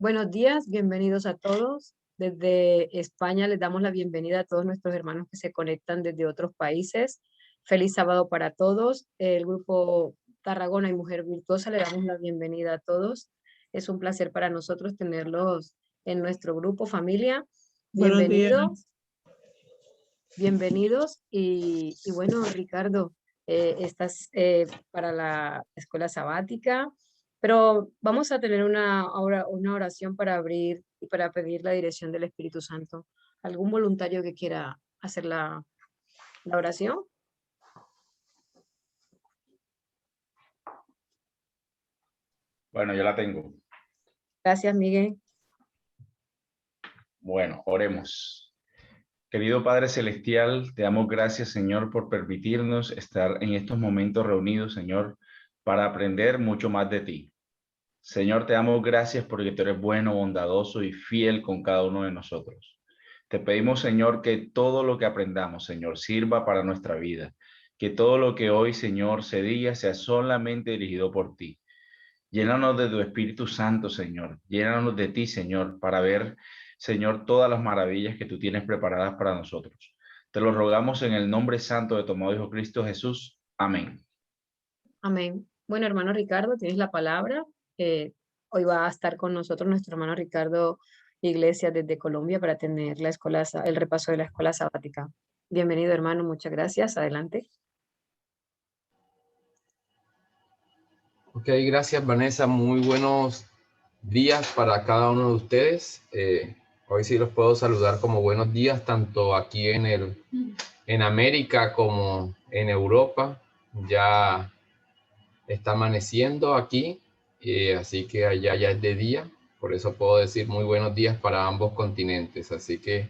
Buenos días, bienvenidos a todos. Desde España les damos la bienvenida a todos nuestros hermanos que se conectan desde otros países. Feliz sábado para todos. El grupo Tarragona y Mujer Virtuosa le damos la bienvenida a todos. Es un placer para nosotros tenerlos en nuestro grupo, familia. Buenos días. Bienvenidos. Y bueno, Ricardo, estás para la escuela sabática. Pero vamos a tener una oración para abrir y para pedir la dirección del Espíritu Santo. ¿Algún voluntario que quiera hacer la oración? Bueno, yo la tengo. Gracias, Miguel. Bueno, oremos. Querido Padre Celestial, te damos gracias, Señor, por permitirnos estar en estos momentos reunidos, Señor, para aprender mucho más de ti. Señor, te damos gracias porque tú eres bueno, bondadoso y fiel con cada uno de nosotros. Te pedimos, Señor, que todo lo que aprendamos, Señor, sirva para nuestra vida. Que todo lo que hoy, Señor, se diga sea solamente dirigido por ti. Llénanos de tu Espíritu Santo, Señor. Llénanos de ti, Señor, para ver, Señor, todas las maravillas que tú tienes preparadas para nosotros. Te lo rogamos en el nombre santo de tu amado Hijo Cristo Jesús. Amén. Amén. Bueno, hermano Ricardo, tienes la palabra. Hoy va a estar con nosotros nuestro hermano Ricardo Iglesias desde Colombia para tener el repaso de la escuela sabática. Bienvenido, hermano. Muchas gracias. Adelante. Ok, gracias Vanessa, muy buenos días para cada uno de ustedes. Hoy sí los puedo saludar como buenos días, tanto aquí en América como en Europa. Ya está amaneciendo aquí, así que allá ya es de día, por eso puedo decir muy buenos días para ambos continentes. Así que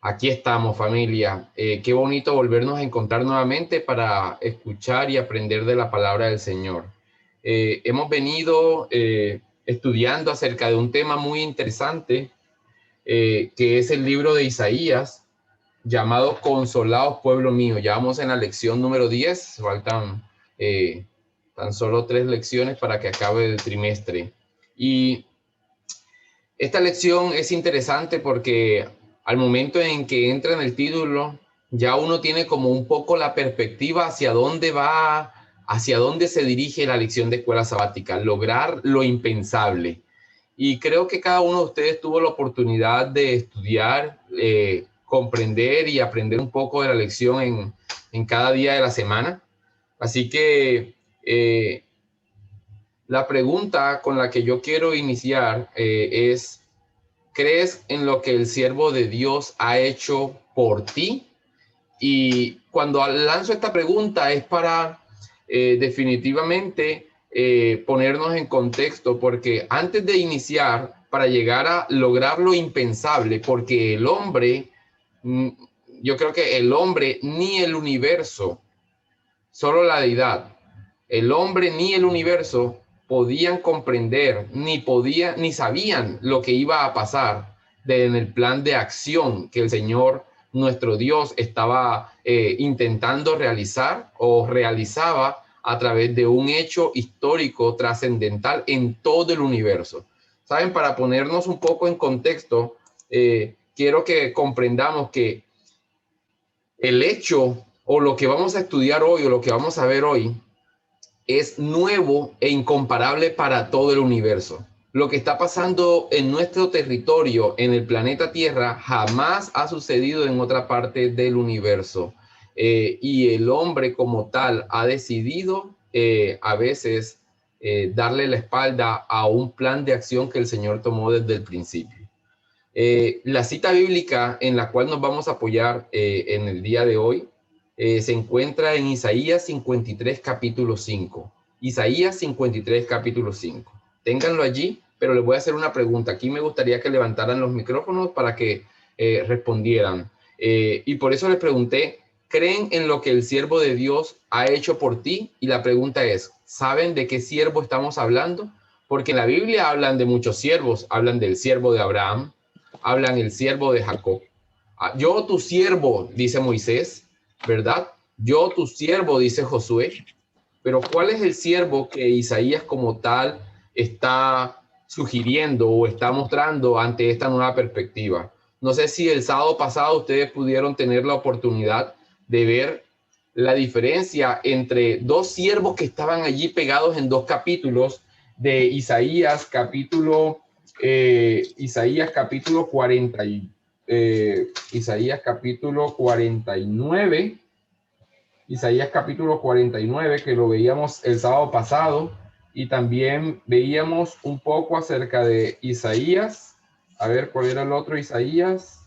aquí estamos, familia. Qué bonito volvernos a encontrar nuevamente para escuchar y aprender de la palabra del Señor. Hemos venido estudiando acerca de un tema muy interesante, que es el libro de Isaías, llamado Consolados, pueblo mío. Ya vamos en la lección número 10, faltan tan solo 3 lecciones para que acabe el trimestre. Y esta lección es interesante porque al momento en que entra en el título, ya uno tiene como un poco la perspectiva hacia dónde va, hacia dónde se dirige la lección de escuela sabática, lograr lo impensable. Y creo que cada uno de ustedes tuvo la oportunidad de estudiar, comprender y aprender un poco de la lección en cada día de la semana. Así que la pregunta con la que yo quiero iniciar es: ¿crees en lo que el siervo de Dios ha hecho por ti? Y cuando lanzo esta pregunta es para definitivamente ponernos en contexto, porque antes de iniciar, para llegar a lograr lo impensable, porque el hombre, yo creo que el hombre ni el universo, solo la deidad, el hombre ni el universo podían comprender, ni sabían lo que iba a pasar en el plan de acción que el Señor, nuestro Dios, estaba intentando realizar o realizaba a través de un hecho histórico trascendental en todo el universo. ¿Saben? Para ponernos un poco en contexto, quiero que comprendamos que el hecho o lo que vamos a estudiar hoy o lo que vamos a ver hoy es nuevo e incomparable para todo el universo. Lo que está pasando en nuestro territorio, en el planeta Tierra, jamás ha sucedido en otra parte del universo. Y el hombre como tal ha decidido a veces darle la espalda a un plan de acción que el Señor tomó desde el principio. La cita bíblica en la cual nos vamos a apoyar en el día de hoy se encuentra en Isaías 53, capítulo 5. Isaías 53, capítulo 5. Ténganlo allí, pero les voy a hacer una pregunta. Aquí me gustaría que levantaran los micrófonos para que respondieran. Y por eso les pregunté: ¿creen en lo que el siervo de Dios ha hecho por ti? Y la pregunta es: ¿saben de qué siervo estamos hablando? Porque en la Biblia hablan de muchos siervos. Hablan del siervo de Abraham, hablan el siervo de Jacob. Yo tu siervo, dice Moisés, ¿verdad? Yo tu siervo, dice Josué. Pero ¿cuál es el siervo que Isaías como tal está sugiriendo o está mostrando ante esta nueva perspectiva. No sé si el sábado pasado ustedes pudieron tener la oportunidad de ver la diferencia entre dos siervos que estaban allí pegados en dos capítulos de Isaías, capítulo 40, Isaías capítulo 49, Isaías capítulo 49, que lo veíamos el sábado pasado, y también veíamos un poco acerca de Isaías. A ver, ¿cuál era el otro Isaías?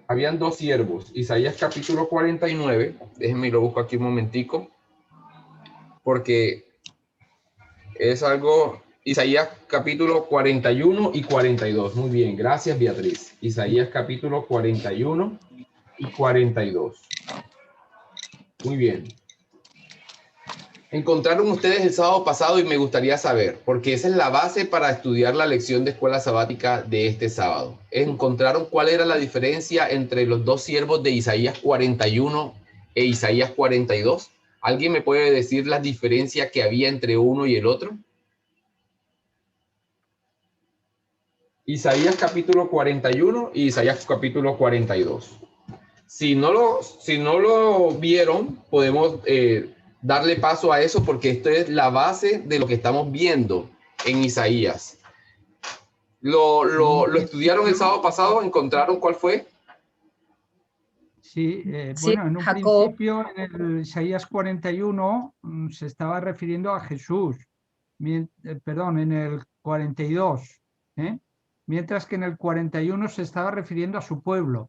Habían dos siervos. Isaías capítulo 49. Déjenme lo busco aquí un momentico, porque es algo. Isaías capítulo 41 y 42. Muy bien, gracias Beatriz. Isaías capítulo 41 y 42. Muy bien. Encontraron ustedes el sábado pasado y me gustaría saber, porque esa es la base para estudiar la lección de escuela sabática de este sábado. Encontraron cuál era la diferencia entre los dos siervos de Isaías 41 e Isaías 42. ¿Alguien me puede decir la diferencia que había entre uno y el otro? Isaías capítulo 41 y Isaías capítulo 42. Si no lo vieron, podemos darle paso a eso, porque esto es la base de lo que estamos viendo en Isaías. ¿Lo estudiaron el sábado pasado? ¿Encontraron cuál fue? Sí, Sí, bueno, en un Jacob. principio en el Isaías 41 se estaba refiriendo a Jesús, perdón, en el 42, mientras que en el 41 se estaba refiriendo a su pueblo.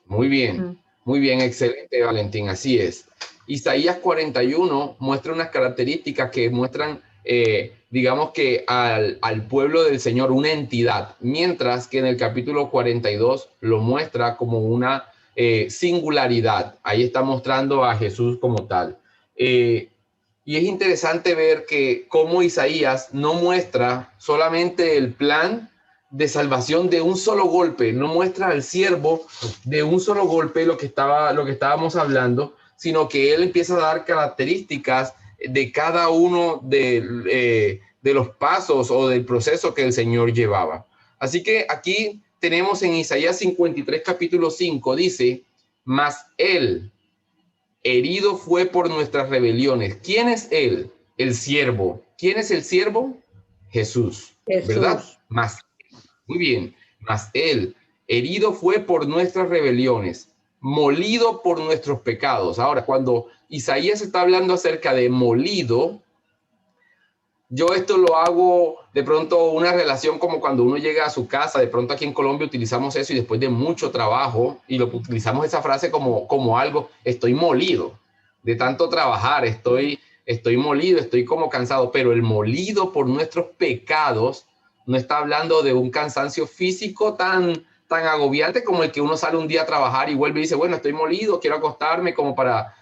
Muy bien, excelente, Valentín, así es. Isaías 41 muestra unas características que muestran, digamos que al pueblo del Señor una entidad, mientras que en el capítulo 42 lo muestra como una singularidad. Ahí está mostrando a Jesús como tal. Y es interesante ver que cómo Isaías no muestra solamente el plan de salvación de un solo golpe, no muestra al siervo de un solo golpe lo que estábamos hablando, sino que él empieza a dar características de cada uno de los pasos o del proceso que el Señor llevaba. Así que aquí tenemos en Isaías 53, capítulo 5, dice, mas él herido fue por nuestras rebeliones. ¿Quién es él? El siervo. ¿Quién es el siervo? Jesús, ¿verdad? Muy bien, mas él herido fue por nuestras rebeliones, molido por nuestros pecados. Ahora, cuando Isaías está hablando acerca de molido, yo esto lo hago de pronto una relación como cuando uno llega a su casa. De pronto aquí en Colombia utilizamos eso y después de mucho trabajo, y lo utilizamos esa frase como algo, estoy molido de tanto trabajar, estoy molido, estoy como cansado. Pero el molido por nuestros pecados no está hablando de un cansancio físico tan agobiante como el que uno sale un día a trabajar y vuelve y dice, bueno, estoy molido, quiero acostarme como para...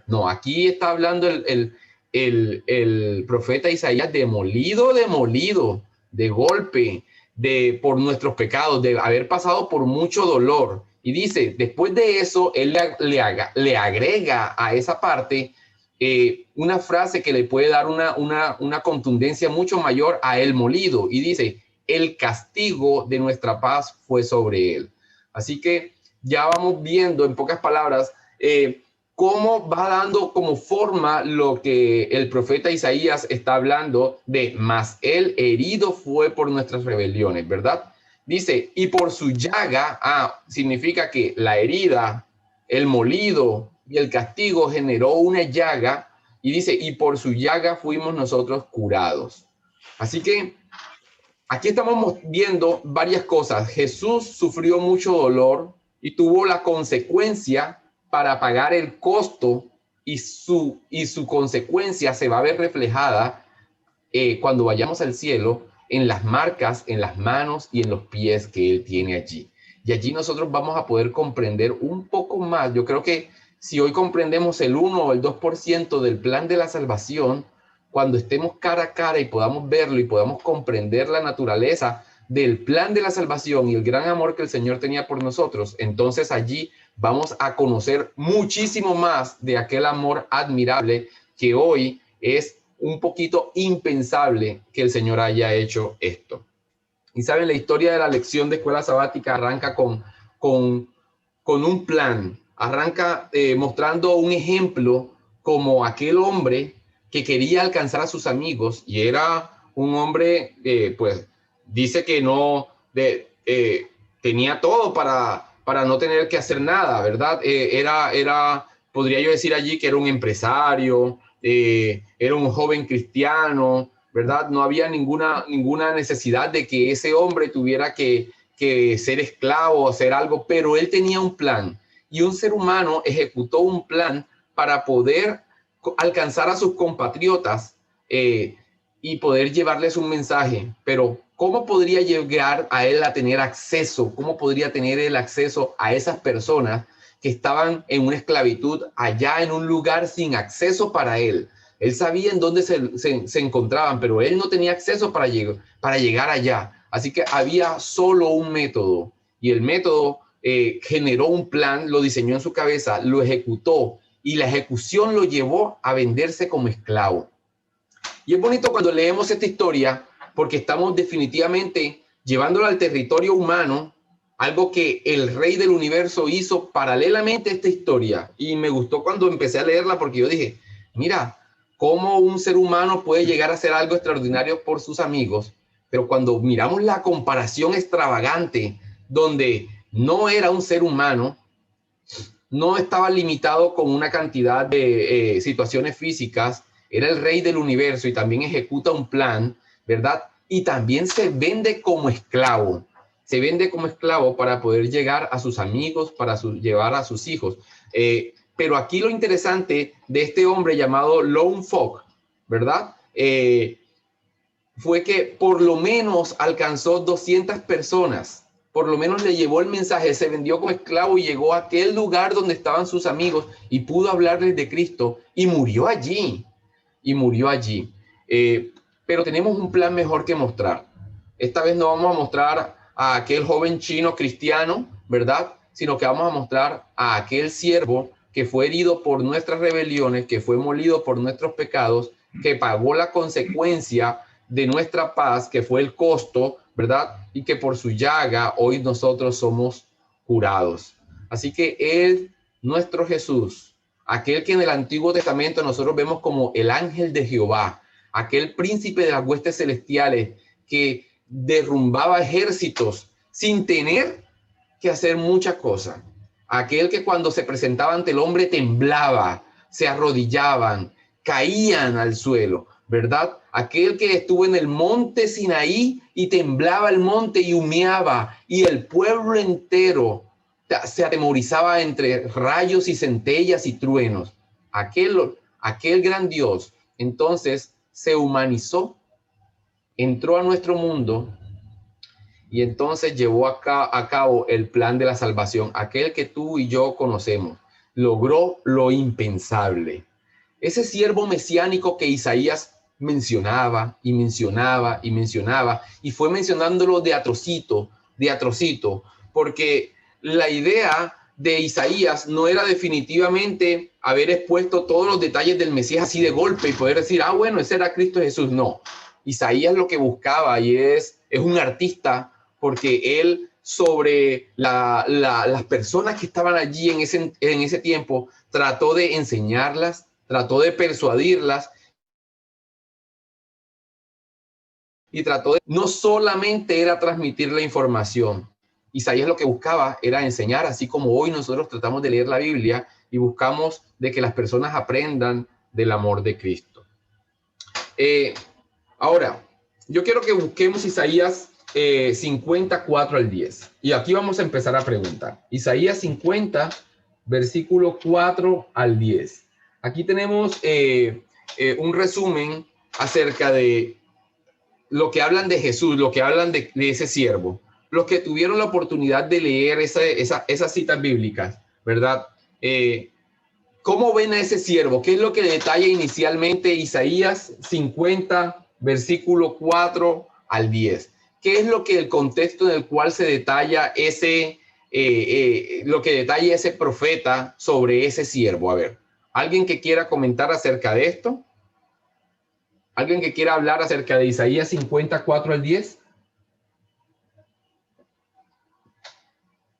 No, aquí está hablando el profeta Isaías de molido, de golpe, por nuestros pecados, de haber pasado por mucho dolor. Y dice, después de eso, él le agrega a esa parte una frase que le puede dar una contundencia mucho mayor a el molido. Y dice, el castigo de nuestra paz fue sobre él. Así que ya vamos viendo, en pocas palabras, cómo va dando como forma lo que el profeta Isaías está hablando de, mas él herido fue por nuestras rebeliones, ¿verdad? Dice, y por su llaga, significa que la herida, el molido y el castigo generó una llaga, y dice, y por su llaga fuimos nosotros curados. Así que aquí estamos viendo varias cosas. Jesús sufrió mucho dolor y tuvo la consecuencia para pagar el costo, y su consecuencia se va a ver reflejada cuando vayamos al cielo en las marcas, en las manos y en los pies que él tiene allí. Y allí nosotros vamos a poder comprender un poco más. Yo creo que si hoy comprendemos el 1 o el 2% del plan de la salvación, cuando estemos cara a cara y podamos verlo y podamos comprender la naturaleza del plan de la salvación y el gran amor que el Señor tenía por nosotros, entonces allí vamos a conocer muchísimo más de aquel amor admirable que hoy es un poquito impensable que el Señor haya hecho esto. Y saben, la historia de la lección de escuela sabática arranca con un plan, arranca mostrando un ejemplo como aquel hombre que quería alcanzar a sus amigos, y era un hombre, pues, dice que no tenía todo para no tener que hacer nada, ¿verdad? Podría yo decir allí que era un empresario, era un joven cristiano, ¿verdad? No había ninguna necesidad de que ese hombre tuviera que ser esclavo o hacer algo, pero él tenía un plan, y un ser humano ejecutó un plan para poder alcanzar a sus compatriotas y poder llevarles un mensaje. Pero ¿cómo podría llegar a él a tener acceso? ¿Cómo podría tener el acceso a esas personas que estaban en una esclavitud allá en un lugar sin acceso para él? Él sabía en dónde se encontraban, pero él no tenía acceso para llegar allá. Así que había solo un método, y el método generó un plan, lo diseñó en su cabeza, lo ejecutó, y la ejecución lo llevó a venderse como esclavo. Y es bonito cuando leemos esta historia, porque estamos definitivamente llevándolo al territorio humano, algo que el Rey del Universo hizo paralelamente a esta historia. Y me gustó cuando empecé a leerla, porque yo dije, mira, cómo un ser humano puede llegar a hacer algo extraordinario por sus amigos, pero cuando miramos la comparación extravagante, donde no era un ser humano, no estaba limitado con una cantidad de situaciones físicas, era el Rey del Universo y también ejecuta un plan, ¿verdad? Y también se vende como esclavo. Se vende como esclavo para poder llegar a sus amigos, para llevar a sus hijos. Pero aquí lo interesante de este hombre llamado Lone Fogg, ¿verdad? Fue que por lo menos alcanzó 200 personas. Por lo menos le llevó el mensaje, se vendió como esclavo y llegó a aquel lugar donde estaban sus amigos y pudo hablarles de Cristo, y murió allí. Y murió allí. Pero tenemos un plan mejor que mostrar. Esta vez no vamos a mostrar a aquel joven chino cristiano, ¿verdad? Sino que vamos a mostrar a aquel siervo que fue herido por nuestras rebeliones, que fue molido por nuestros pecados, que pagó la consecuencia de nuestra paz, que fue el costo, ¿verdad? Y que por su llaga hoy nosotros somos curados. Así que Él, nuestro Jesús, aquel que en el Antiguo Testamento nosotros vemos como el ángel de Jehová, aquel príncipe de las huestes celestiales que derrumbaba ejércitos sin tener que hacer muchas cosas. Aquel que cuando se presentaba ante el hombre temblaba, se arrodillaban, caían al suelo, ¿verdad? Aquel que estuvo en el monte Sinaí y temblaba el monte y humeaba, y el pueblo entero se atemorizaba entre rayos y centellas y truenos. Aquel gran Dios, entonces, se humanizó, entró a nuestro mundo y entonces llevó a cabo el plan de la salvación. Aquel que tú y yo conocemos logró lo impensable. Ese siervo mesiánico que Isaías mencionaba y mencionaba y mencionaba, y fue mencionándolo de a trocito, porque la idea de Isaías no era definitivamente haber expuesto todos los detalles del Mesías así de golpe y poder decir, ah, bueno, ese era Cristo Jesús. No, Isaías lo que buscaba, y es un artista, porque él sobre las personas que estaban allí en ese tiempo trató de enseñarlas, trató de persuadirlas, y trató de, no solamente era transmitir la información. Isaías lo que buscaba era enseñar, así como hoy nosotros tratamos de leer la Biblia y buscamos de que las personas aprendan del amor de Cristo. Ahora, yo quiero que busquemos Isaías 54 al 10. Y aquí vamos a empezar a preguntar. Isaías 50, versículo 4 al 10. Aquí tenemos un resumen acerca de lo que hablan de Jesús, lo que hablan de ese siervo. Los que tuvieron la oportunidad de leer esas citas bíblicas, ¿verdad? ¿Cómo ven a ese siervo? ¿Qué es lo que detalla inicialmente Isaías 50, versículo 4 al 10? ¿Qué es lo que el contexto en el cual se detalla lo que detalla ese profeta sobre ese siervo? A ver, ¿alguien que quiera comentar acerca de esto? ¿Alguien que quiera hablar acerca de Isaías 54 al 10?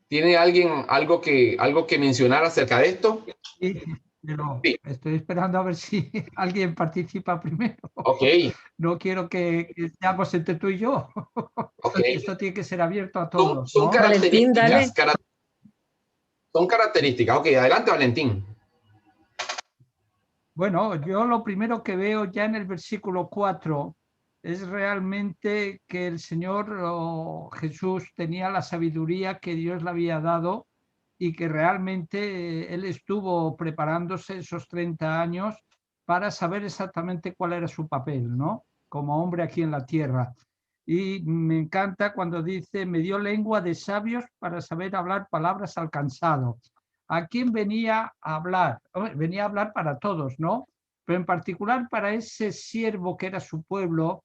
¿Tiene alguien algo que mencionar acerca de esto? Sí, pero Sí. estoy esperando a ver si alguien participa primero. Ok, No quiero que seamos entre tú y yo. ok. Esto tiene que ser abierto a Son, todos, son ¿no? Valentín, dale. características. Son características. Ok, adelante, Valentín. Bueno, yo lo primero que veo ya en el versículo 4 es realmente que el Señor Jesús tenía la sabiduría que Dios le había dado y que realmente él estuvo preparándose esos 30 años para saber exactamente cuál era su papel, ¿no? Como hombre aquí en la tierra. Y me encanta cuando dice, me dio lengua de sabios para saber hablar palabras al cansado. ¿A quién venía a hablar? Venía a hablar para todos, ¿no? Pero en particular para ese siervo que era su pueblo,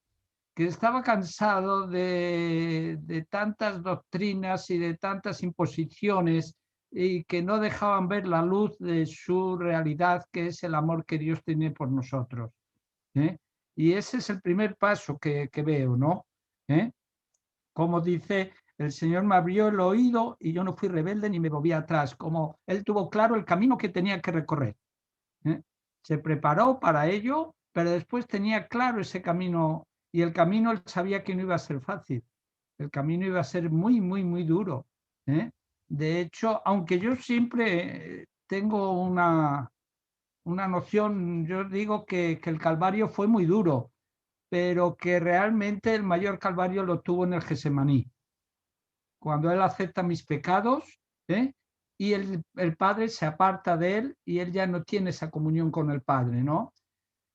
que estaba cansado de tantas doctrinas y de tantas imposiciones y que no dejaban ver la luz de su realidad, que es el amor que Dios tiene por nosotros. ¿Eh? Y ese es el primer paso que veo, ¿no? ¿Eh? Como dice, el Señor me abrió el oído y yo no fui rebelde ni me volví atrás, como Él tuvo claro el camino que tenía que recorrer. ¿Eh? Se preparó para ello, pero después tenía claro ese camino y el camino él sabía que no iba a ser fácil. El camino iba a ser muy, muy, muy duro. ¿Eh? De hecho, aunque yo siempre tengo una noción, yo digo que el Calvario fue muy duro, pero que realmente el mayor Calvario lo tuvo en el Getsemaní, cuando él acepta mis pecados, ¿eh? Y el Padre se aparta de él y él ya no tiene esa comunión con el Padre, ¿no?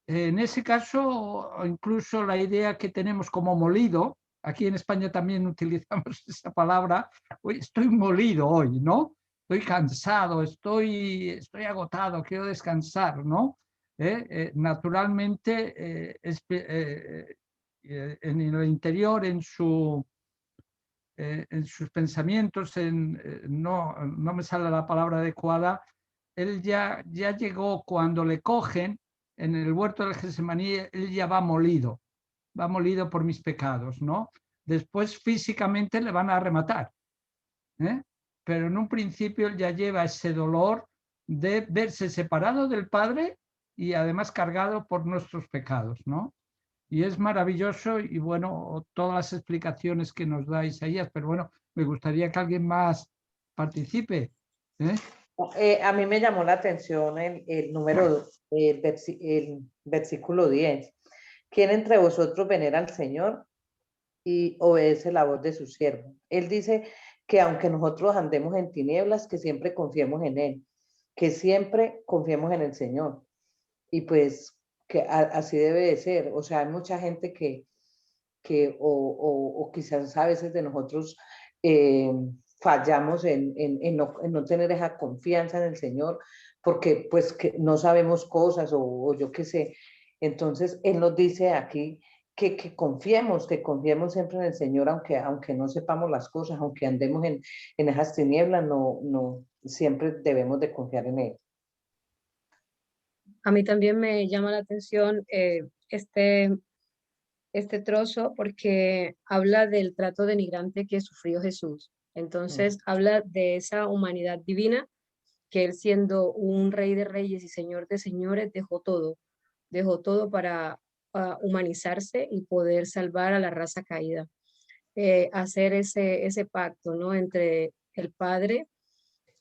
En ese caso, incluso la idea que tenemos como molido, aquí en España también utilizamos esa palabra, hoy estoy molido hoy, ¿no? Estoy cansado, estoy agotado, quiero descansar, ¿no? Naturalmente, en el interior, en sus pensamientos, no me sale la palabra adecuada, él ya llegó cuando le cogen en el huerto del Getsemaní, él ya va molido por mis pecados, ¿no? Después físicamente le van a rematar, ¿eh? Pero en un principio él ya lleva ese dolor de verse separado del Padre y además cargado por nuestros pecados, ¿no? Y es maravilloso y bueno, todas las explicaciones que nos da Isaías, pero bueno, me gustaría que alguien más participe. A mí me llamó la atención el número, el versículo 10. ¿Quién entre vosotros venera al Señor y obedece la voz de su siervo? Él dice que aunque nosotros andemos en tinieblas, que siempre confiemos en Él, que siempre confiemos en el Señor. Y pues que así debe de ser. O sea, hay mucha gente o quizás a veces de nosotros fallamos en no tener esa confianza en el Señor, porque pues que no sabemos cosas o yo qué sé. Entonces, Él nos dice aquí que confiemos siempre en el Señor, aunque no sepamos las cosas, aunque andemos en esas tinieblas, siempre debemos de confiar en Él. A mí también me llama la atención este trozo porque habla del trato denigrante que sufrió Jesús. Entonces habla de esa humanidad divina que él, siendo un rey de reyes y señor de señores, dejó todo para humanizarse y poder salvar a la raza caída. Hacer ese pacto, ¿no? Entre el Padre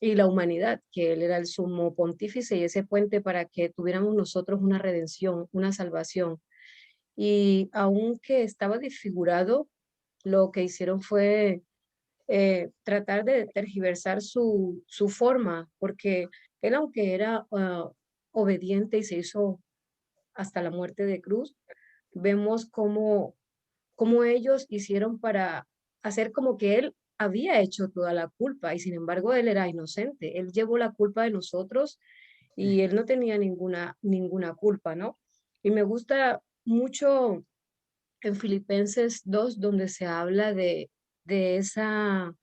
y la humanidad, que él era el sumo pontífice y ese puente para que tuviéramos nosotros una redención, una salvación. Y aunque estaba desfigurado, lo que hicieron fue tratar de tergiversar su forma, porque él, aunque era obediente y se hizo hasta la muerte de cruz, vemos cómo ellos hicieron para hacer como que él había hecho toda la culpa y sin embargo él era inocente. Él llevó la culpa de nosotros y él no tenía ninguna culpa, ¿no? Y me gusta mucho en Filipenses 2, donde se habla de esa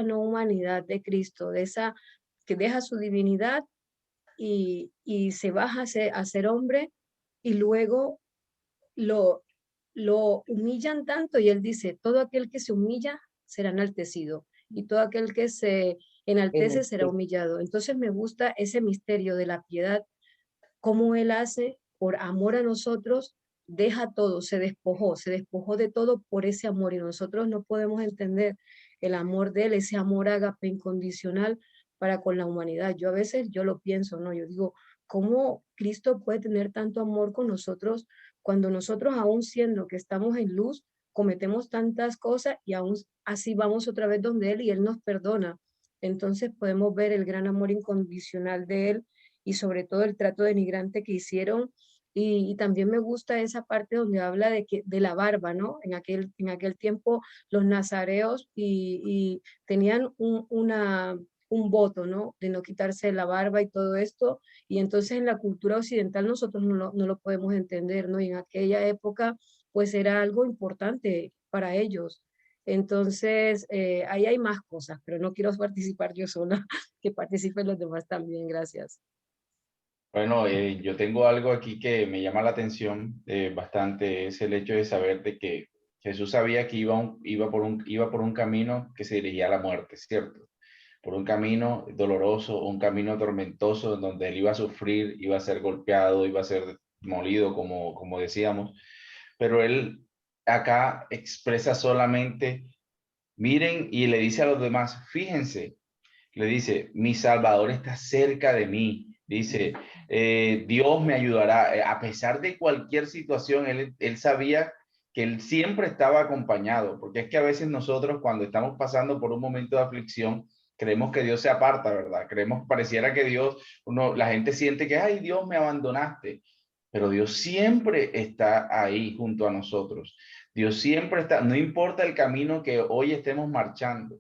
no humanidad de Cristo, de esa que deja su divinidad y se baja a ser hombre y luego lo humillan tanto y él dice, todo aquel que se humilla será enaltecido y todo aquel que se enaltece será humillado. Entonces me gusta ese misterio de la piedad, cómo él hace por amor a nosotros, deja todo, se despojó de todo por ese amor y nosotros no podemos entender el amor de él, ese amor ágape incondicional para con la humanidad. Yo a veces yo lo pienso, ¿no? Yo digo, ¿cómo Cristo puede tener tanto amor con nosotros cuando nosotros aún siendo que estamos en luz, cometemos tantas cosas y aún así vamos otra vez donde él y él nos perdona? Entonces podemos ver el gran amor incondicional de él y sobre todo el trato denigrante que hicieron. Y también me gusta esa parte donde habla de la barba, ¿no? En aquel tiempo los nazareos y tenían un voto, ¿no? De no quitarse la barba y todo esto. Y entonces en la cultura occidental nosotros no lo podemos entender, ¿no? Y en aquella época pues era algo importante para ellos. Entonces, ahí hay más cosas, pero no quiero participar yo sola, que participen los demás también. Gracias. Bueno, yo tengo algo aquí que me llama la atención bastante, es el hecho de saber de que Jesús sabía que iba por un camino que se dirigía a la muerte, ¿cierto? Por un camino doloroso, un camino tormentoso, en donde él iba a sufrir, iba a ser golpeado, iba a ser molido, como decíamos. Pero él acá expresa solamente, miren, y le dice a los demás, fíjense, le dice, mi Salvador está cerca de mí. Dice, Dios me ayudará. A pesar de cualquier situación, él sabía que él siempre estaba acompañado, porque es que a veces nosotros cuando estamos pasando por un momento de aflicción, creemos que Dios se aparta, ¿verdad? Pareciera que Dios, la gente siente que, ay, Dios, me abandonaste, pero Dios siempre está ahí junto a nosotros. Dios siempre está, no importa el camino que hoy estemos marchando,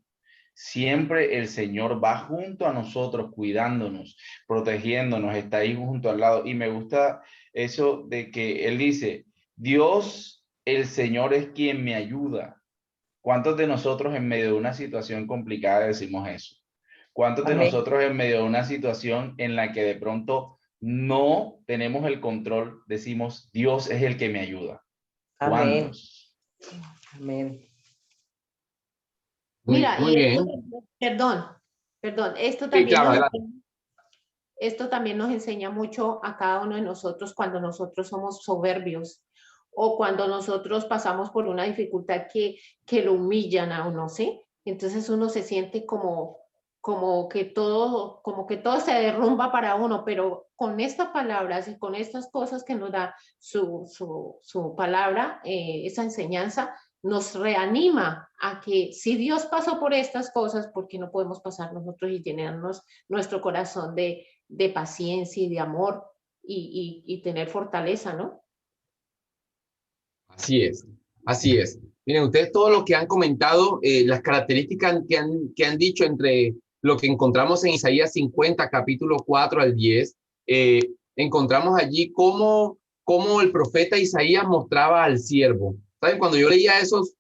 siempre el Señor va junto a nosotros, cuidándonos, protegiéndonos, está ahí junto al lado. Y me gusta eso de que Él dice, Dios, el Señor es quien me ayuda. ¿Cuántos de nosotros en medio de una situación complicada decimos eso? ¿Cuántos de Amén. nosotros en medio de una situación en la que de pronto no tenemos el control, decimos, Dios es el que me ayuda? Amén. ¿Cuántos? Amén. Mira, Muy y bien. perdón, Sí, claro, adelante. esto también nos enseña mucho a cada uno de nosotros cuando nosotros somos soberbios o cuando nosotros pasamos por una dificultad que lo humillan a uno, ¿sí? Entonces uno se siente como que todo se derrumba para uno, pero con estas palabras y con estas cosas que nos da su palabra, esa enseñanza, nos reanima a que si Dios pasó por estas cosas, ¿por qué no podemos pasar nosotros y llenarnos nuestro corazón de paciencia y de amor y tener fortaleza, ¿no? Así es, así es. Miren, ustedes todo lo que han comentado, las características que han dicho entre lo que encontramos en Isaías 50, capítulo 4 al 10, encontramos allí cómo el profeta Isaías mostraba al siervo. ¿Saben? Cuando yo leía esos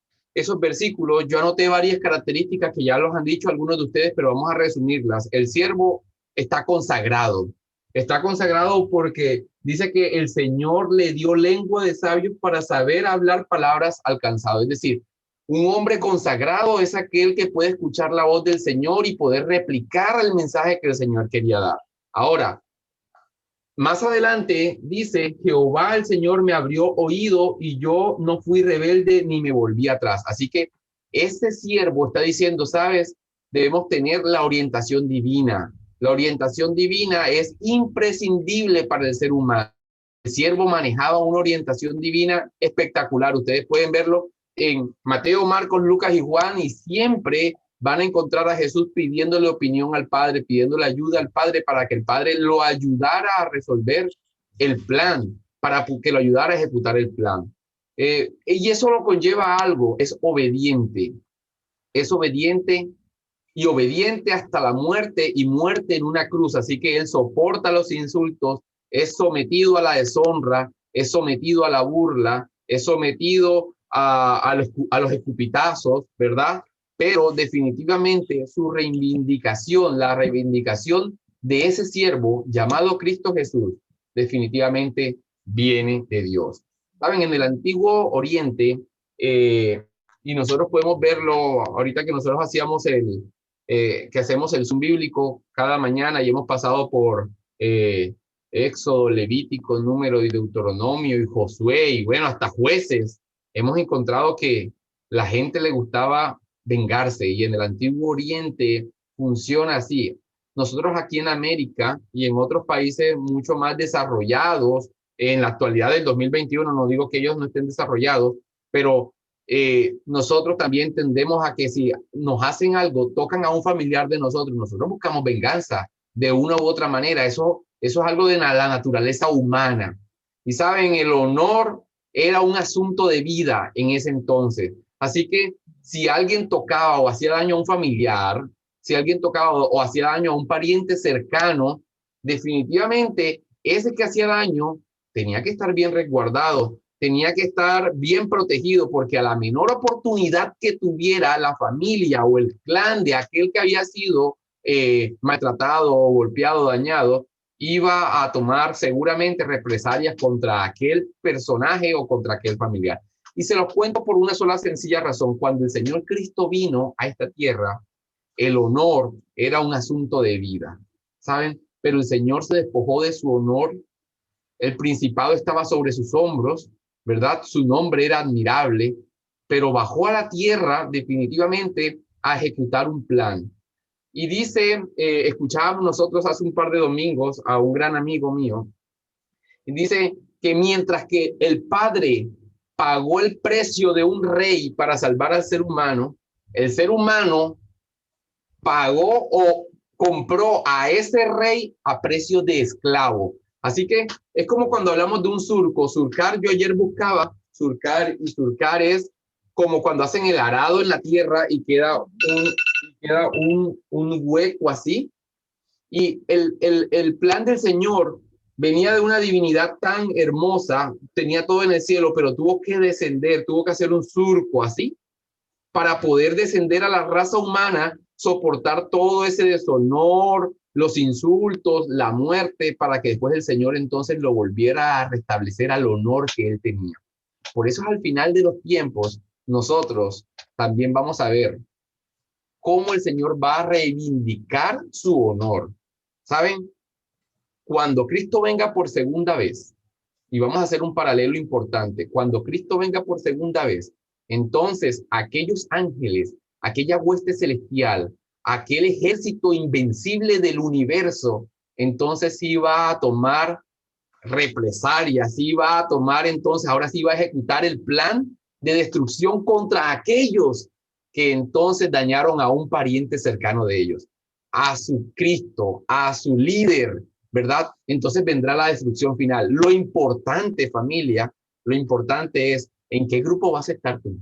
versículos, yo anoté varias características que ya los han dicho algunos de ustedes, pero vamos a resumirlas. El siervo está consagrado. Está consagrado porque dice que el Señor le dio lengua de sabios para saber hablar palabras alcanzadas. Es decir, un hombre consagrado es aquel que puede escuchar la voz del Señor y poder replicar el mensaje que el Señor quería dar. Ahora, más adelante dice, Jehová el Señor me abrió oído y yo no fui rebelde ni me volví atrás. Así que este siervo está diciendo, ¿sabes? Debemos tener la orientación divina. La orientación divina es imprescindible para el ser humano. El siervo manejaba una orientación divina espectacular. Ustedes pueden verlo en Mateo, Marcos, Lucas y Juan y siempre van a encontrar a Jesús pidiéndole opinión al Padre, pidiéndole ayuda al Padre para que el Padre lo ayudara a resolver el plan, para que lo ayudara a ejecutar el plan. Y eso lo conlleva a algo, es obediente y obediente hasta la muerte y muerte en una cruz. Así que él soporta los insultos, es sometido a la deshonra, es sometido a la burla, es sometido a los escupitazos, ¿verdad? Pero definitivamente su reivindicación, la reivindicación de ese siervo llamado Cristo Jesús, definitivamente viene de Dios. Saben, en el Antiguo Oriente, y nosotros podemos verlo ahorita que nosotros que hacemos el Zoom bíblico cada mañana y hemos pasado por Éxodo, Levítico, Número y Deuteronomio y Josué y bueno, hasta Jueces. Hemos encontrado que la gente le gustaba vengarse y en el Antiguo Oriente funciona así. Nosotros aquí en América y en otros países mucho más desarrollados, en la actualidad del 2021, no digo que ellos no estén desarrollados, pero nosotros también tendemos a que si nos hacen algo, tocan a un familiar de nosotros, nosotros buscamos venganza de una u otra manera. Eso es algo de la naturaleza humana. Y saben, el honor era un asunto de vida en ese entonces. Así que si alguien tocaba o hacía daño a un familiar, si alguien tocaba o hacía daño a un pariente cercano, definitivamente ese que hacía daño tenía que estar bien resguardado, tenía que estar bien protegido, porque a la menor oportunidad que tuviera la familia o el clan de aquel que había sido maltratado, golpeado, dañado, iba a tomar seguramente represalias contra aquel personaje o contra aquel familiar. Y se los cuento por una sola sencilla razón. Cuando el Señor Cristo vino a esta tierra, el honor era un asunto de vida, ¿saben? Pero el Señor se despojó de su honor. El principado estaba sobre sus hombros, ¿verdad? Su nombre era admirable, pero bajó a la tierra definitivamente a ejecutar un plan. Y dice, escuchábamos nosotros hace un par de domingos a un gran amigo mío, y dice que mientras que el Padre pagó el precio de un rey para salvar al ser humano, el ser humano pagó o compró a ese rey a precio de esclavo. Así que es como cuando hablamos de un surco. Surcar, yo ayer buscaba surcar, y surcar es como cuando hacen el arado en la tierra y queda un hueco así. Y el plan del Señor venía de una divinidad tan hermosa, tenía todo en el cielo, pero tuvo que descender, tuvo que hacer un surco así para poder descender a la raza humana, soportar todo ese deshonor, los insultos, la muerte, para que después el Señor entonces lo volviera a restablecer al honor que él tenía. Por eso al final de los tiempos, nosotros también vamos a ver cómo el Señor va a reivindicar su honor. ¿Saben? Cuando Cristo venga por segunda vez, y vamos a hacer un paralelo importante, cuando Cristo venga por segunda vez, entonces aquellos ángeles, aquella hueste celestial, aquel ejército invencible del universo, entonces sí va a tomar represalias, sí va a tomar entonces, ahora sí va a ejecutar el plan de destrucción contra aquellos que entonces dañaron a un pariente cercano de ellos, a su Cristo, a su líder, ¿verdad? Entonces vendrá la destrucción final. Lo importante, familia, lo importante es en qué grupo vas a estar tú.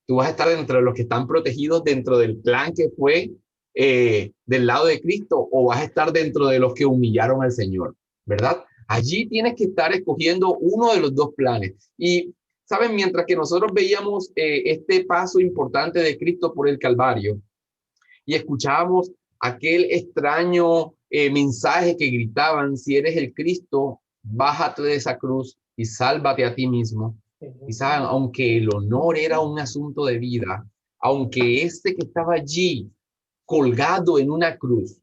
Tú vas a estar dentro de los que están protegidos dentro del plan que fue del lado de Cristo, o vas a estar dentro de los que humillaron al Señor, ¿verdad? Allí tienes que estar escogiendo uno de los dos planes. Y, ¿saben? Mientras que nosotros veíamos este paso importante de Cristo por el Calvario y escuchábamos aquel extraño mensaje que gritaban: si eres el Cristo, bájate de esa cruz y sálvate a ti mismo. Y saben, aunque el honor era un asunto de vida, aunque este que estaba allí colgado en una cruz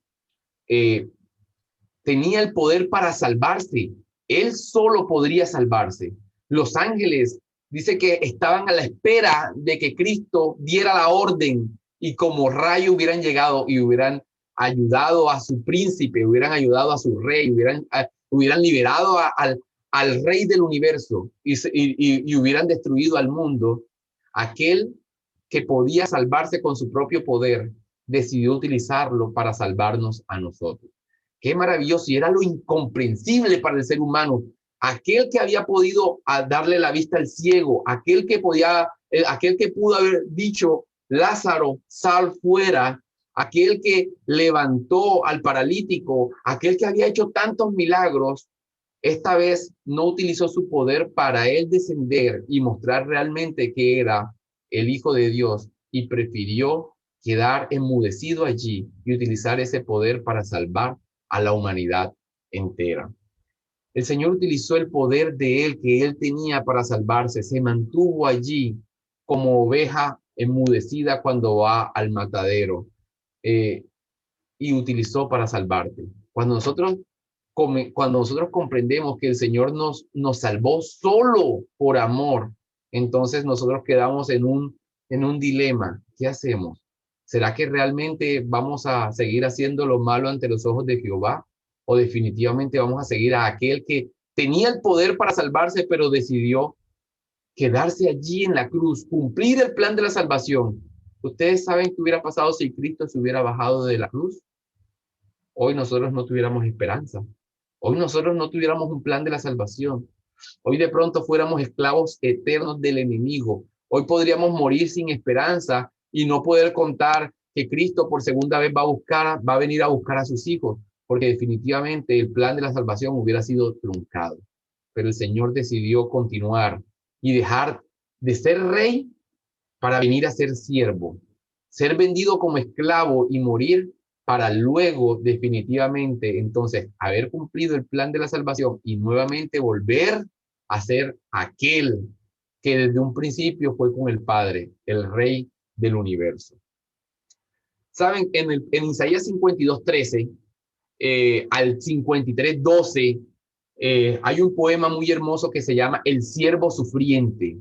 tenía el poder para salvarse, él solo podría salvarse. Los ángeles dice que estaban a la espera de que Cristo diera la orden y como rayo hubieran llegado y hubieran ayudado a su príncipe, hubieran ayudado a su rey, hubieran liberado al rey del universo y hubieran destruido al mundo. Aquel que podía salvarse con su propio poder decidió utilizarlo para salvarnos a nosotros. Qué maravilloso, y era lo incomprensible para el ser humano. Aquel que había podido darle la vista al ciego, aquel que pudo haber dicho: Lázaro, sal fuera, aquel que levantó al paralítico, aquel que había hecho tantos milagros, esta vez no utilizó su poder para él descender y mostrar realmente que era el Hijo de Dios, y prefirió quedar enmudecido allí y utilizar ese poder para salvar a la humanidad entera. El Señor utilizó el poder de él que él tenía para salvarse. Se mantuvo allí como oveja enmudecida cuando va al matadero, y utilizó para salvarte. Cuando nosotros comprendemos que el Señor nos salvó solo por amor, entonces nosotros quedamos en un dilema. ¿Qué hacemos? ¿Será que realmente vamos a seguir haciendo lo malo ante los ojos de Jehová? ¿O definitivamente vamos a seguir a aquel que tenía el poder para salvarse, pero decidió quedarse allí en la cruz, cumplir el plan de la salvación? ¿Ustedes saben qué hubiera pasado si Cristo se hubiera bajado de la cruz? Hoy nosotros no tuviéramos esperanza. Hoy nosotros no tuviéramos un plan de la salvación. Hoy de pronto fuéramos esclavos eternos del enemigo. Hoy podríamos morir sin esperanza y no poder contar que Cristo por segunda vez va a venir a buscar a sus hijos, porque definitivamente el plan de la salvación hubiera sido truncado. Pero el Señor decidió continuar y dejar de ser rey para venir a ser siervo, ser vendido como esclavo y morir para luego definitivamente entonces haber cumplido el plan de la salvación y nuevamente volver a ser aquel que desde un principio fue con el Padre, el Rey del universo. Saben, en Isaías 52:13 al 53:12 hay un poema muy hermoso que se llama El siervo sufriente.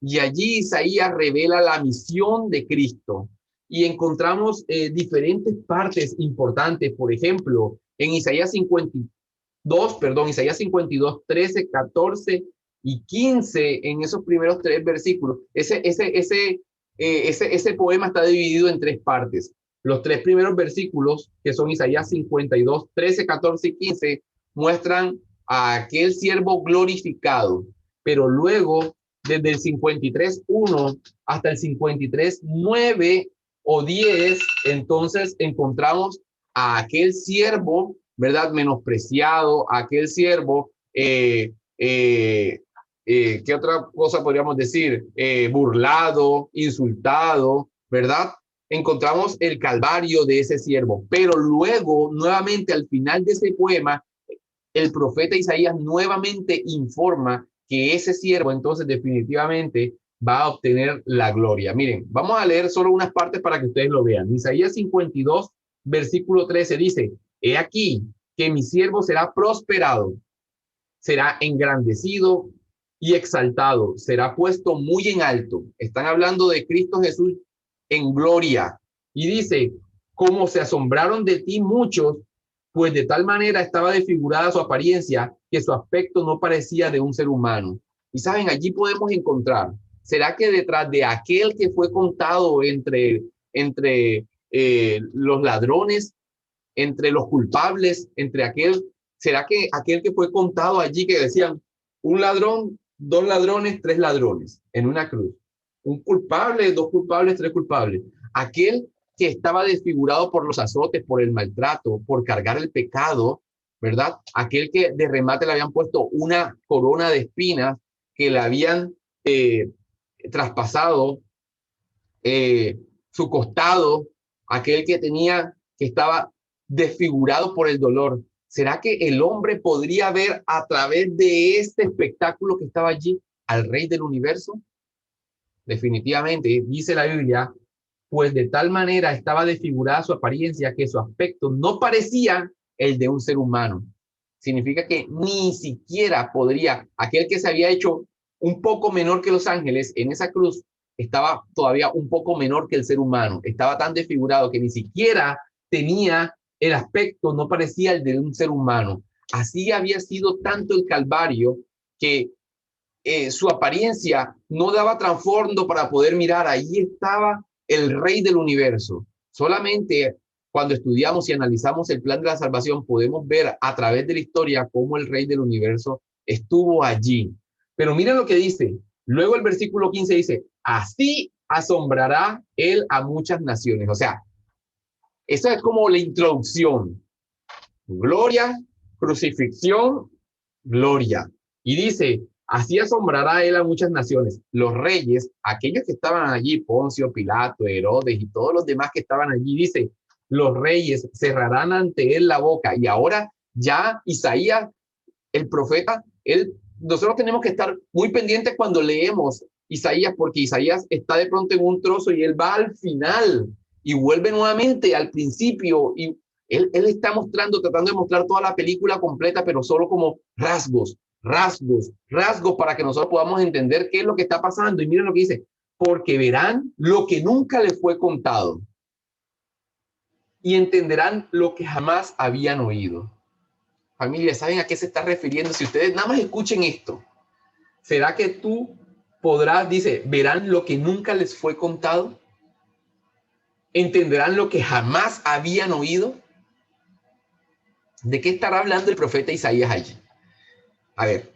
Y allí Isaías revela la misión de Cristo. Y encontramos diferentes partes importantes. Por ejemplo, en Isaías 52, 13, 14 y 15, en esos primeros 3 versículos, ese poema está dividido en 3 partes. Los 3 primeros versículos, que son Isaías 52, 13, 14 y 15, muestran a aquel siervo glorificado. Pero luego, desde el 53:1 hasta el 53:9 o 10, entonces encontramos a aquel siervo, ¿verdad? Menospreciado, a aquel siervo, ¿qué otra cosa podríamos decir? Burlado, insultado, ¿verdad? Encontramos el calvario de ese siervo. Pero luego, nuevamente, al final de ese poema, el profeta Isaías nuevamente informa que ese siervo entonces definitivamente va a obtener la gloria. Miren, vamos a leer solo unas partes para que ustedes lo vean. Isaías 52, versículo 13 dice: he aquí que mi siervo será prosperado, será engrandecido y exaltado, será puesto muy en alto. Están hablando de Cristo Jesús en gloria. Y dice: como se asombraron de ti muchos, pues de tal manera estaba desfigurada su apariencia que su aspecto no parecía de un ser humano. Y saben, allí podemos encontrar, ¿será que detrás de aquel que fue contado entre los ladrones, entre los culpables, será que aquel que fue contado allí que decían un ladrón, 2 ladrones, 3 ladrones en una cruz, un culpable, 2 culpables, 3 culpables, aquel que estaba desfigurado por los azotes, por el maltrato, por cargar el pecado, ¿verdad? Aquel que de remate le habían puesto una corona de espinas, que le habían traspasado su costado, aquel que estaba desfigurado por el dolor. ¿Será que el hombre podría ver a través de este espectáculo que estaba allí al Rey del universo? Definitivamente, dice la Biblia, pues de tal manera estaba desfigurada su apariencia que su aspecto no parecía el de un ser humano. Significa que ni siquiera podría, aquel que se había hecho un poco menor que los ángeles en esa cruz, estaba todavía un poco menor que el ser humano. Estaba tan desfigurado que ni siquiera tenía el aspecto, no parecía el de un ser humano. Así había sido tanto el Calvario que su apariencia no daba trasfondo para poder mirar. Ahí estaba el Rey del universo. Solamente cuando estudiamos y analizamos el plan de la salvación podemos ver a través de la historia cómo el Rey del universo estuvo allí. Pero miren lo que dice. Luego el versículo 15 dice: así asombrará él a muchas naciones. O sea, esa es como la introducción. Gloria, crucifixión, gloria. Y dice: así asombrará él a muchas naciones. Los reyes, aquellos que estaban allí, Poncio, Pilato, Herodes y todos los demás que estaban allí, dice, los reyes cerrarán ante él la boca. Y ahora ya Isaías el profeta, nosotros tenemos que estar muy pendientes cuando leemos Isaías, porque Isaías está de pronto en un trozo y él va al final y vuelve nuevamente al principio y él está tratando de mostrar toda la película completa, pero solo como rasgos para que nosotros podamos entender qué es lo que está pasando. Y miren lo que dice, porque verán lo que nunca les fue contado y entenderán lo que jamás habían oído. Familia, ¿saben a qué se está refiriendo? Si ustedes nada más escuchen esto, ¿será que tú podrás, dice, verán lo que nunca les fue contado? ¿Entenderán lo que jamás habían oído? ¿De qué estará hablando el profeta Isaías allí? A ver,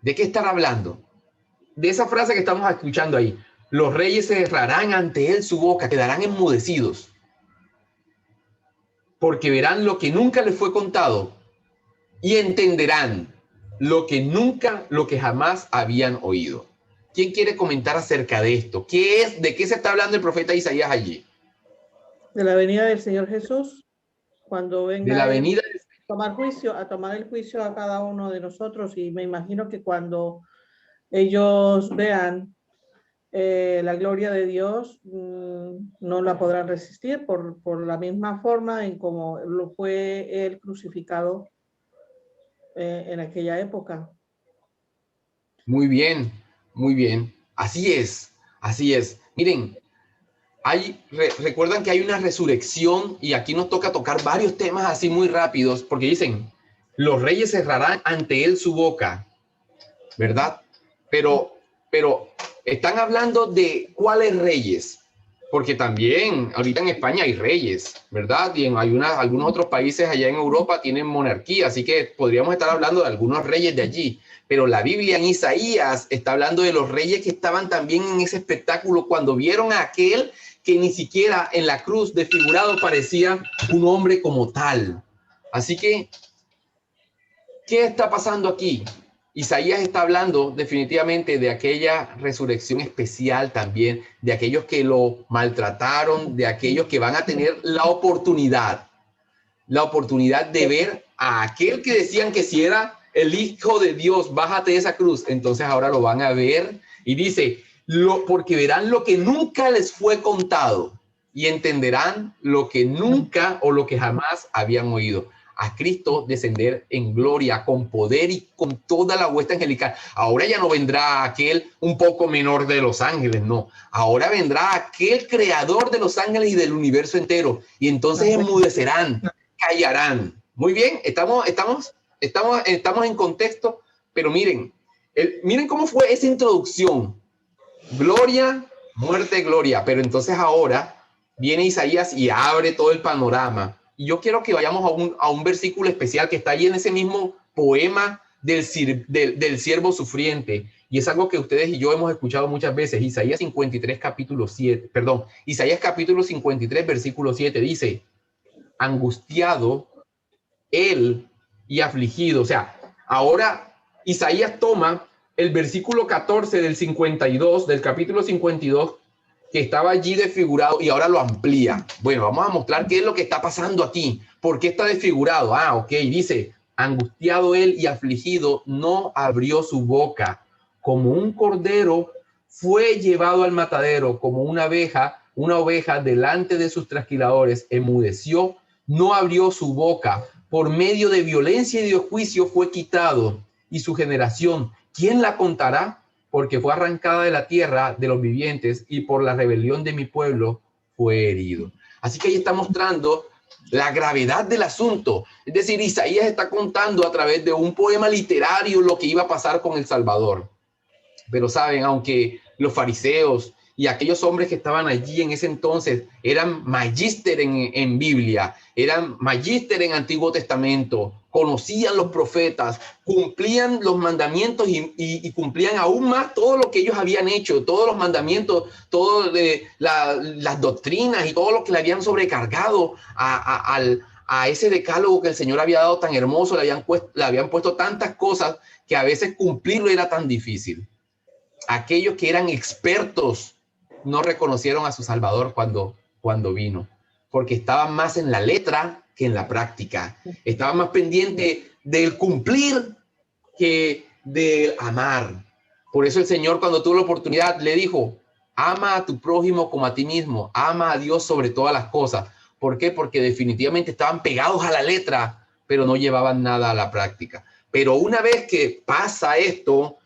¿de qué estará hablando? De esa frase que estamos escuchando ahí. Los reyes se cerrarán ante él su boca, quedarán enmudecidos, porque verán lo que nunca les fue contado y entenderán lo que jamás habían oído. ¿Quién quiere comentar acerca de esto? ¿De qué se está hablando el profeta Isaías allí? De la venida del Señor Jesús, cuando venga de la venida a tomar el juicio a cada uno de nosotros. Y me imagino que cuando ellos vean la gloria de Dios, no la podrán resistir por la misma forma en como lo fue él crucificado en aquella época. Muy bien, muy bien. Así es, así es. Miren, recuerdan que hay una resurrección y aquí nos toca tocar varios temas así muy rápidos porque dicen, los reyes cerrarán ante él su boca, ¿verdad? Pero están hablando de cuáles reyes, porque también ahorita en España hay reyes, ¿verdad? Y en algunos otros países allá en Europa tienen monarquía, así que podríamos estar hablando de algunos reyes de allí. Pero la Biblia en Isaías está hablando de los reyes que estaban también en ese espectáculo cuando vieron a aquel que ni siquiera en la cruz desfigurado parecía un hombre como tal. Así que, ¿qué está pasando aquí? Isaías está hablando definitivamente de aquella resurrección especial también, de aquellos que lo maltrataron, de aquellos que van a tener la oportunidad de ver a aquel que decían que si era el Hijo de Dios, bájate de esa cruz. Entonces ahora lo van a ver y dice, porque verán lo que nunca les fue contado y entenderán lo que nunca o lo que jamás habían oído. A Cristo descender en gloria, con poder y con toda la hueste angelical. Ahora ya no vendrá aquel un poco menor de los ángeles, no. Ahora vendrá aquel creador de los ángeles y del universo entero. Y entonces enmudecerán, callarán. Muy bien, estamos en contexto, pero miren cómo fue esa introducción. Gloria, muerte, gloria. Pero entonces ahora viene Isaías y abre todo el panorama. Y yo quiero que vayamos a un versículo especial que está ahí en ese mismo poema del siervo sufriente. Y es algo que ustedes y yo hemos escuchado muchas veces. Isaías capítulo 53, versículo 7 dice, angustiado él y afligido. O sea, ahora Isaías toma el versículo 14 del capítulo 52, que estaba allí desfigurado y ahora lo amplía. Bueno, vamos a mostrar qué es lo que está pasando aquí. ¿Por qué está desfigurado? Ok, dice, angustiado él y afligido, no abrió su boca. Como un cordero fue llevado al matadero, como una oveja delante de sus trasquiladores, enmudeció, no abrió su boca. Por medio de violencia y de juicio fue quitado. Y su generación, ¿quién la contará? Porque fue arrancada de la tierra de los vivientes y por la rebelión de mi pueblo fue herido. Así que ahí está mostrando la gravedad del asunto. Es decir, Isaías está contando a través de un poema literario lo que iba a pasar con el Salvador. Pero saben, aunque los fariseos y aquellos hombres que estaban allí en ese entonces eran magíster en Biblia, eran magíster en Antiguo Testamento, conocían los profetas, cumplían los mandamientos y cumplían aún más todo lo que ellos habían hecho, todos los mandamientos, todas las doctrinas y todo lo que le habían sobrecargado a ese decálogo que el Señor había dado tan hermoso, le habían puesto tantas cosas que a veces cumplirlo era tan difícil. Aquellos que eran expertos no reconocieron a su Salvador cuando vino, porque estaban más en la letra que en la práctica. Estaban más pendientes del cumplir que del amar. Por eso el Señor, cuando tuvo la oportunidad, le dijo, ama a tu prójimo como a ti mismo, ama a Dios sobre todas las cosas. ¿Por qué? Porque definitivamente estaban pegados a la letra, pero no llevaban nada a la práctica. Pero una vez que pasa esto,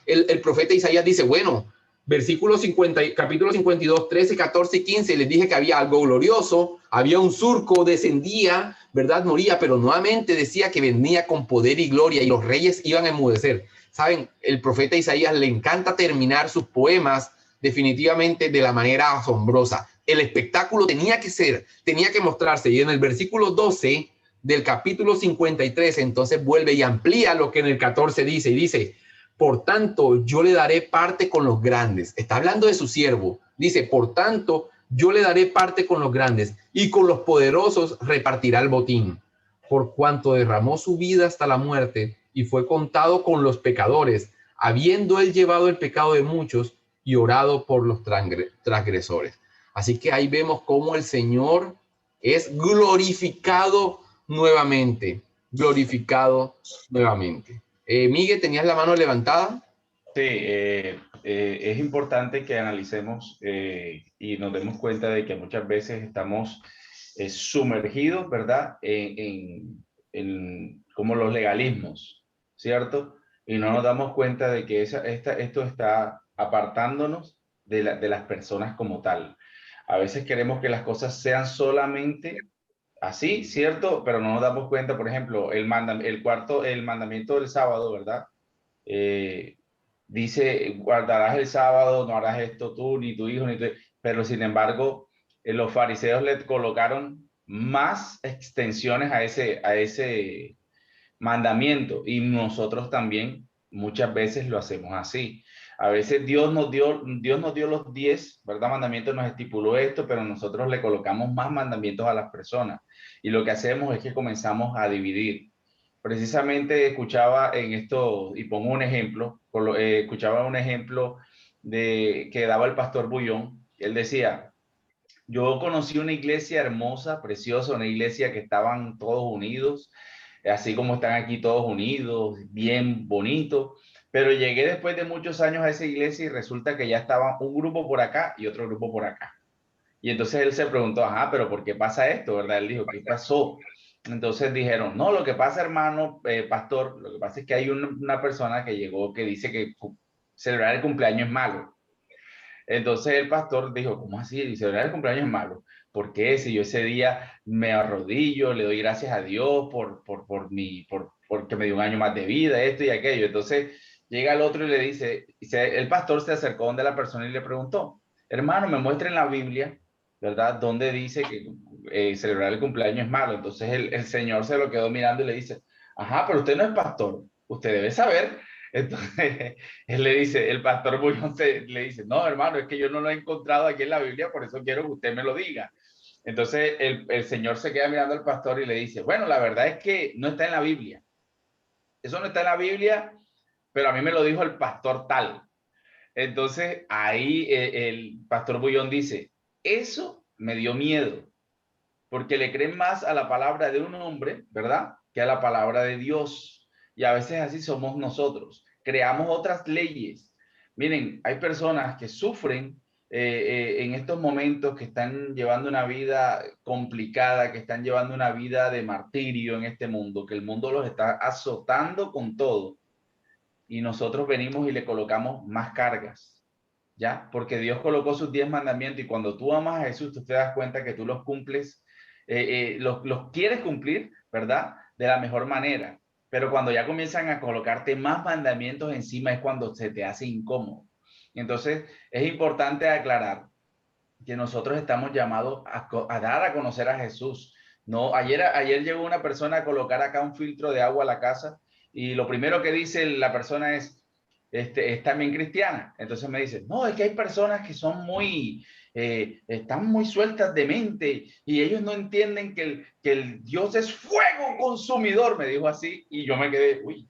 el profeta Isaías dice, bueno, versículo 50, capítulo 52, 13, 14 y 15, les dije que había algo glorioso, había un surco, descendía, ¿verdad? Moría, pero nuevamente decía que venía con poder y gloria y los reyes iban a enmudecer. Saben, el profeta Isaías le encanta terminar sus poemas definitivamente de la manera asombrosa. El espectáculo tenía que mostrarse, y en el versículo 12 del capítulo 53, entonces vuelve y amplía lo que en el 14 dice, y dice, por tanto, yo le daré parte con los grandes. Está hablando de su siervo. Dice, por tanto, yo le daré parte con los grandes y con los poderosos repartirá el botín. Por cuanto derramó su vida hasta la muerte y fue contado con los pecadores, habiendo él llevado el pecado de muchos y orado por los transgresores. Así que ahí vemos cómo el Señor es glorificado nuevamente. Glorificado nuevamente. Miguel, ¿tenías la mano levantada? Sí, es importante que analicemos y nos demos cuenta de que muchas veces estamos sumergidos, ¿verdad? En como los legalismos, ¿cierto? Y no nos damos cuenta de que esto está apartándonos de las personas como tal. A veces queremos que las cosas sean solamente así, ¿cierto? Pero no nos damos cuenta, por ejemplo, el mandamiento del sábado, ¿verdad? Eh, dice, guardarás el sábado, no harás esto tú, ni tu hijo, ni tu... Pero sin embargo, los fariseos le colocaron más extensiones a ese mandamiento, y nosotros también muchas veces lo hacemos así. A veces Dios nos dio los 10, ¿verdad? Mandamientos, nos estipuló esto, pero nosotros le colocamos más mandamientos a las personas. Y lo que hacemos es que comenzamos a dividir. Precisamente escuchaba en esto, y pongo un ejemplo, escuchaba un ejemplo que daba el pastor Bullón. Él decía, yo conocí una iglesia hermosa, preciosa, una iglesia que estaban todos unidos, así como están aquí todos unidos, bien bonito, pero llegué después de muchos años a esa iglesia y resulta que ya estaba un grupo por acá y otro grupo por acá. Y entonces él se preguntó, ajá, pero ¿por qué pasa esto, verdad? Él dijo, ¿qué pasó? Entonces dijeron, no, lo que pasa, hermano, pastor, lo que pasa es que hay una persona que llegó que dice que celebrar el cumpleaños es malo. Entonces el pastor dijo, ¿cómo así? Celebrar el cumpleaños es malo. ¿Por qué? Si yo ese día me arrodillo, le doy gracias a Dios porque me dio un año más de vida, esto y aquello. Entonces llega el otro y le dice, el pastor se acercó donde la persona y le preguntó, hermano, me muestra en la Biblia, ¿verdad? Donde dice que celebrar el cumpleaños es malo. Entonces el señor se lo quedó mirando y le dice, ajá, pero usted no es pastor, usted debe saber. Entonces él le dice, el pastor Bullón le dice, no, hermano, es que yo no lo he encontrado aquí en la Biblia, por eso quiero que usted me lo diga. Entonces el señor se queda mirando al pastor y le dice, bueno, la verdad es que no está en la Biblia. Eso no está en la Biblia, pero a mí me lo dijo el pastor tal. Entonces ahí el pastor Bullón dice, eso me dio miedo, porque le creen más a la palabra de un hombre, ¿verdad? Que a la palabra de Dios. Y a veces así somos nosotros. Creamos otras leyes. Miren, hay personas que sufren en estos momentos, que están llevando una vida complicada, que están llevando una vida de martirio en este mundo, que el mundo los está azotando con todo. Y nosotros venimos y le colocamos más cargas, ¿ya? Porque Dios colocó sus 10 mandamientos, y cuando tú amas a Jesús, tú te das cuenta que tú los cumples, los quieres cumplir, ¿verdad? De la mejor manera. Pero cuando ya comienzan a colocarte más mandamientos encima es cuando se te hace incómodo. Entonces, es importante aclarar que nosotros estamos llamados a dar a conocer a Jesús. No, ayer llegó una persona a colocar acá un filtro de agua a la casa, y lo primero que dice la persona es también cristiana. Entonces me dice, no, es que hay personas que son están muy sueltas de mente y ellos no entienden que el Dios es fuego consumidor, me dijo así, y yo me quedé, uy.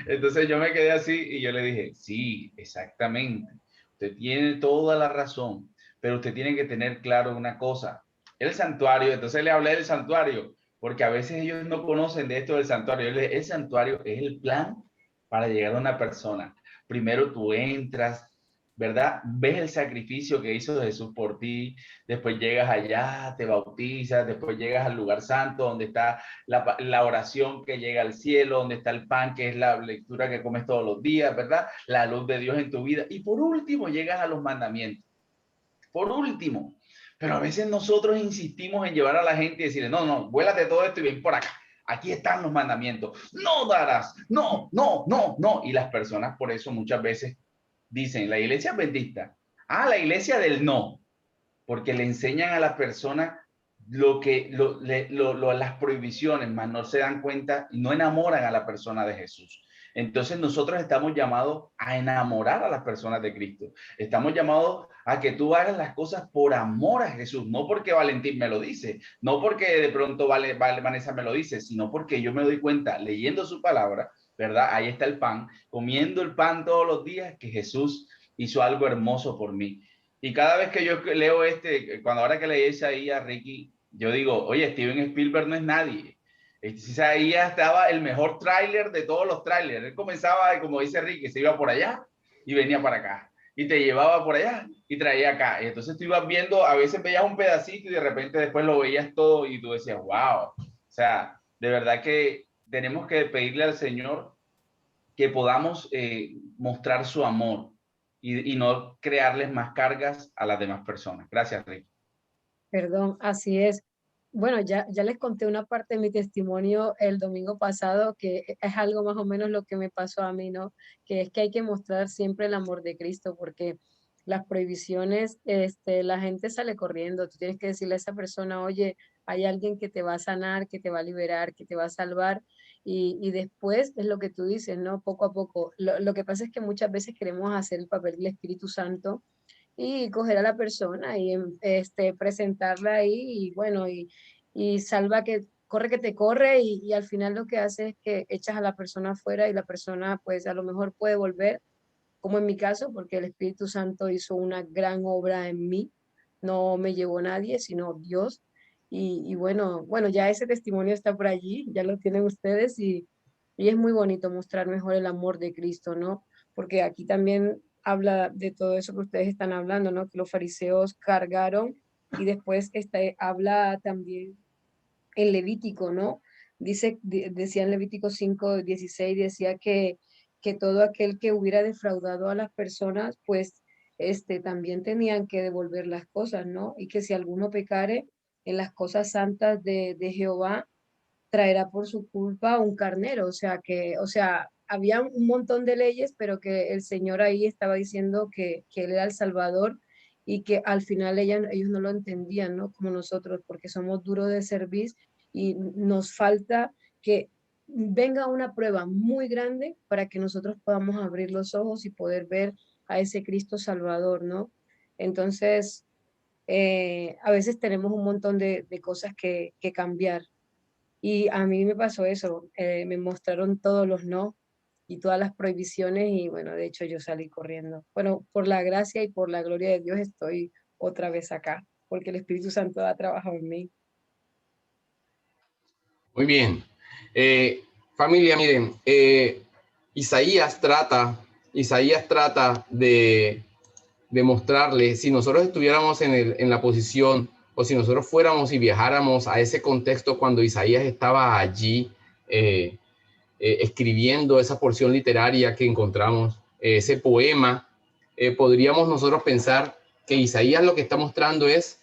Entonces yo me quedé así y yo le dije, sí, exactamente, usted tiene toda la razón, pero usted tiene que tener claro una cosa, el santuario. Entonces le hablé del santuario, porque a veces ellos no conocen de esto del santuario. El santuario es el plan para llegar a una persona. Primero tú entras, ¿verdad? Ves el sacrificio que hizo Jesús por ti, después llegas allá, te bautizas, después llegas al lugar santo donde está la oración que llega al cielo, donde está el pan que es la lectura que comes todos los días, ¿verdad? La luz de Dios en tu vida. Y por último llegas a los mandamientos. Por último. Pero a veces nosotros insistimos en llevar a la gente y decirle, no, no, vuélate todo esto y ven por acá. Aquí están los mandamientos. No darás, no, no, no, no. Y las personas por eso muchas veces dicen, la iglesia adventista, la iglesia del no, porque le enseñan a las personas las prohibiciones, mas no se dan cuenta y no enamoran a la persona de Jesús. Entonces nosotros estamos llamados a enamorar a las personas de Cristo. Estamos llamados a que tú hagas las cosas por amor a Jesús, no porque Valentín me lo dice, no porque de pronto Vanessa me lo dice, sino porque yo me doy cuenta leyendo su palabra, ¿verdad? Ahí está el pan, comiendo el pan todos los días, que Jesús hizo algo hermoso por mí. Y cada vez que yo leo cuando ahora que leí ahí a Ricky, yo digo, oye, Steven Spielberg no es nadie. Isaías estaba el mejor tráiler de todos los tráilers. Él comenzaba, como dice Ricky, se iba por allá y venía para acá. Y te llevaba por allá y traía acá. Y entonces tú ibas viendo, a veces veías un pedacito y de repente después lo veías todo y tú decías, wow. O sea, de verdad que tenemos que pedirle al Señor que podamos mostrar su amor y no crearles más cargas a las demás personas. Gracias, Ricky. Perdón, así es. Bueno, ya les conté una parte de mi testimonio el domingo pasado, que es algo más o menos lo que me pasó a mí, ¿no? Que es que hay que mostrar siempre el amor de Cristo, porque las prohibiciones, la gente sale corriendo. Tú tienes que decirle a esa persona, oye, hay alguien que te va a sanar, que te va a liberar, que te va a salvar. Y después es lo que tú dices, ¿no? Poco a poco. Lo que pasa es que muchas veces queremos hacer el papel del Espíritu Santo y coger a la persona y presentarla ahí y bueno, y salva que corre que te corre y al final lo que hace es que echas a la persona afuera y la persona pues a lo mejor puede volver, como en mi caso, porque el Espíritu Santo hizo una gran obra en mí, no me llevó nadie, sino Dios. Y bueno, ya ese testimonio está por allí, ya lo tienen ustedes y es muy bonito mostrar mejor el amor de Cristo, ¿no? Porque aquí también habla de todo eso que ustedes están hablando, ¿no? Que los fariseos cargaron y después habla también en Levítico, ¿no? Decía en Levítico 5:16, decía que todo aquel que hubiera defraudado a las personas, pues también tenían que devolver las cosas, ¿no? Y que si alguno pecare en las cosas santas de Jehová, traerá por su culpa un carnero, o sea, había un montón de leyes, pero que el Señor ahí estaba diciendo que Él era el Salvador y que al final ellos no lo entendían, ¿no? Como nosotros, porque somos duros de servir y nos falta que venga una prueba muy grande para que nosotros podamos abrir los ojos y poder ver a ese Cristo Salvador, ¿no? Entonces, a veces tenemos un montón de cosas que cambiar. Y a mí me pasó eso, me mostraron todos los no y todas las prohibiciones y bueno, de hecho yo salí corriendo. Bueno, por la gracia y por la gloria de Dios estoy otra vez acá, porque el Espíritu Santo ha trabajado en mí. Muy bien. Familia, miren, Isaías trata de mostrarle, si nosotros estuviéramos en la posición, o si nosotros fuéramos y viajáramos a ese contexto cuando Isaías estaba allí escribiendo esa porción literaria que encontramos, ese poema, podríamos nosotros pensar que Isaías lo que está mostrando es,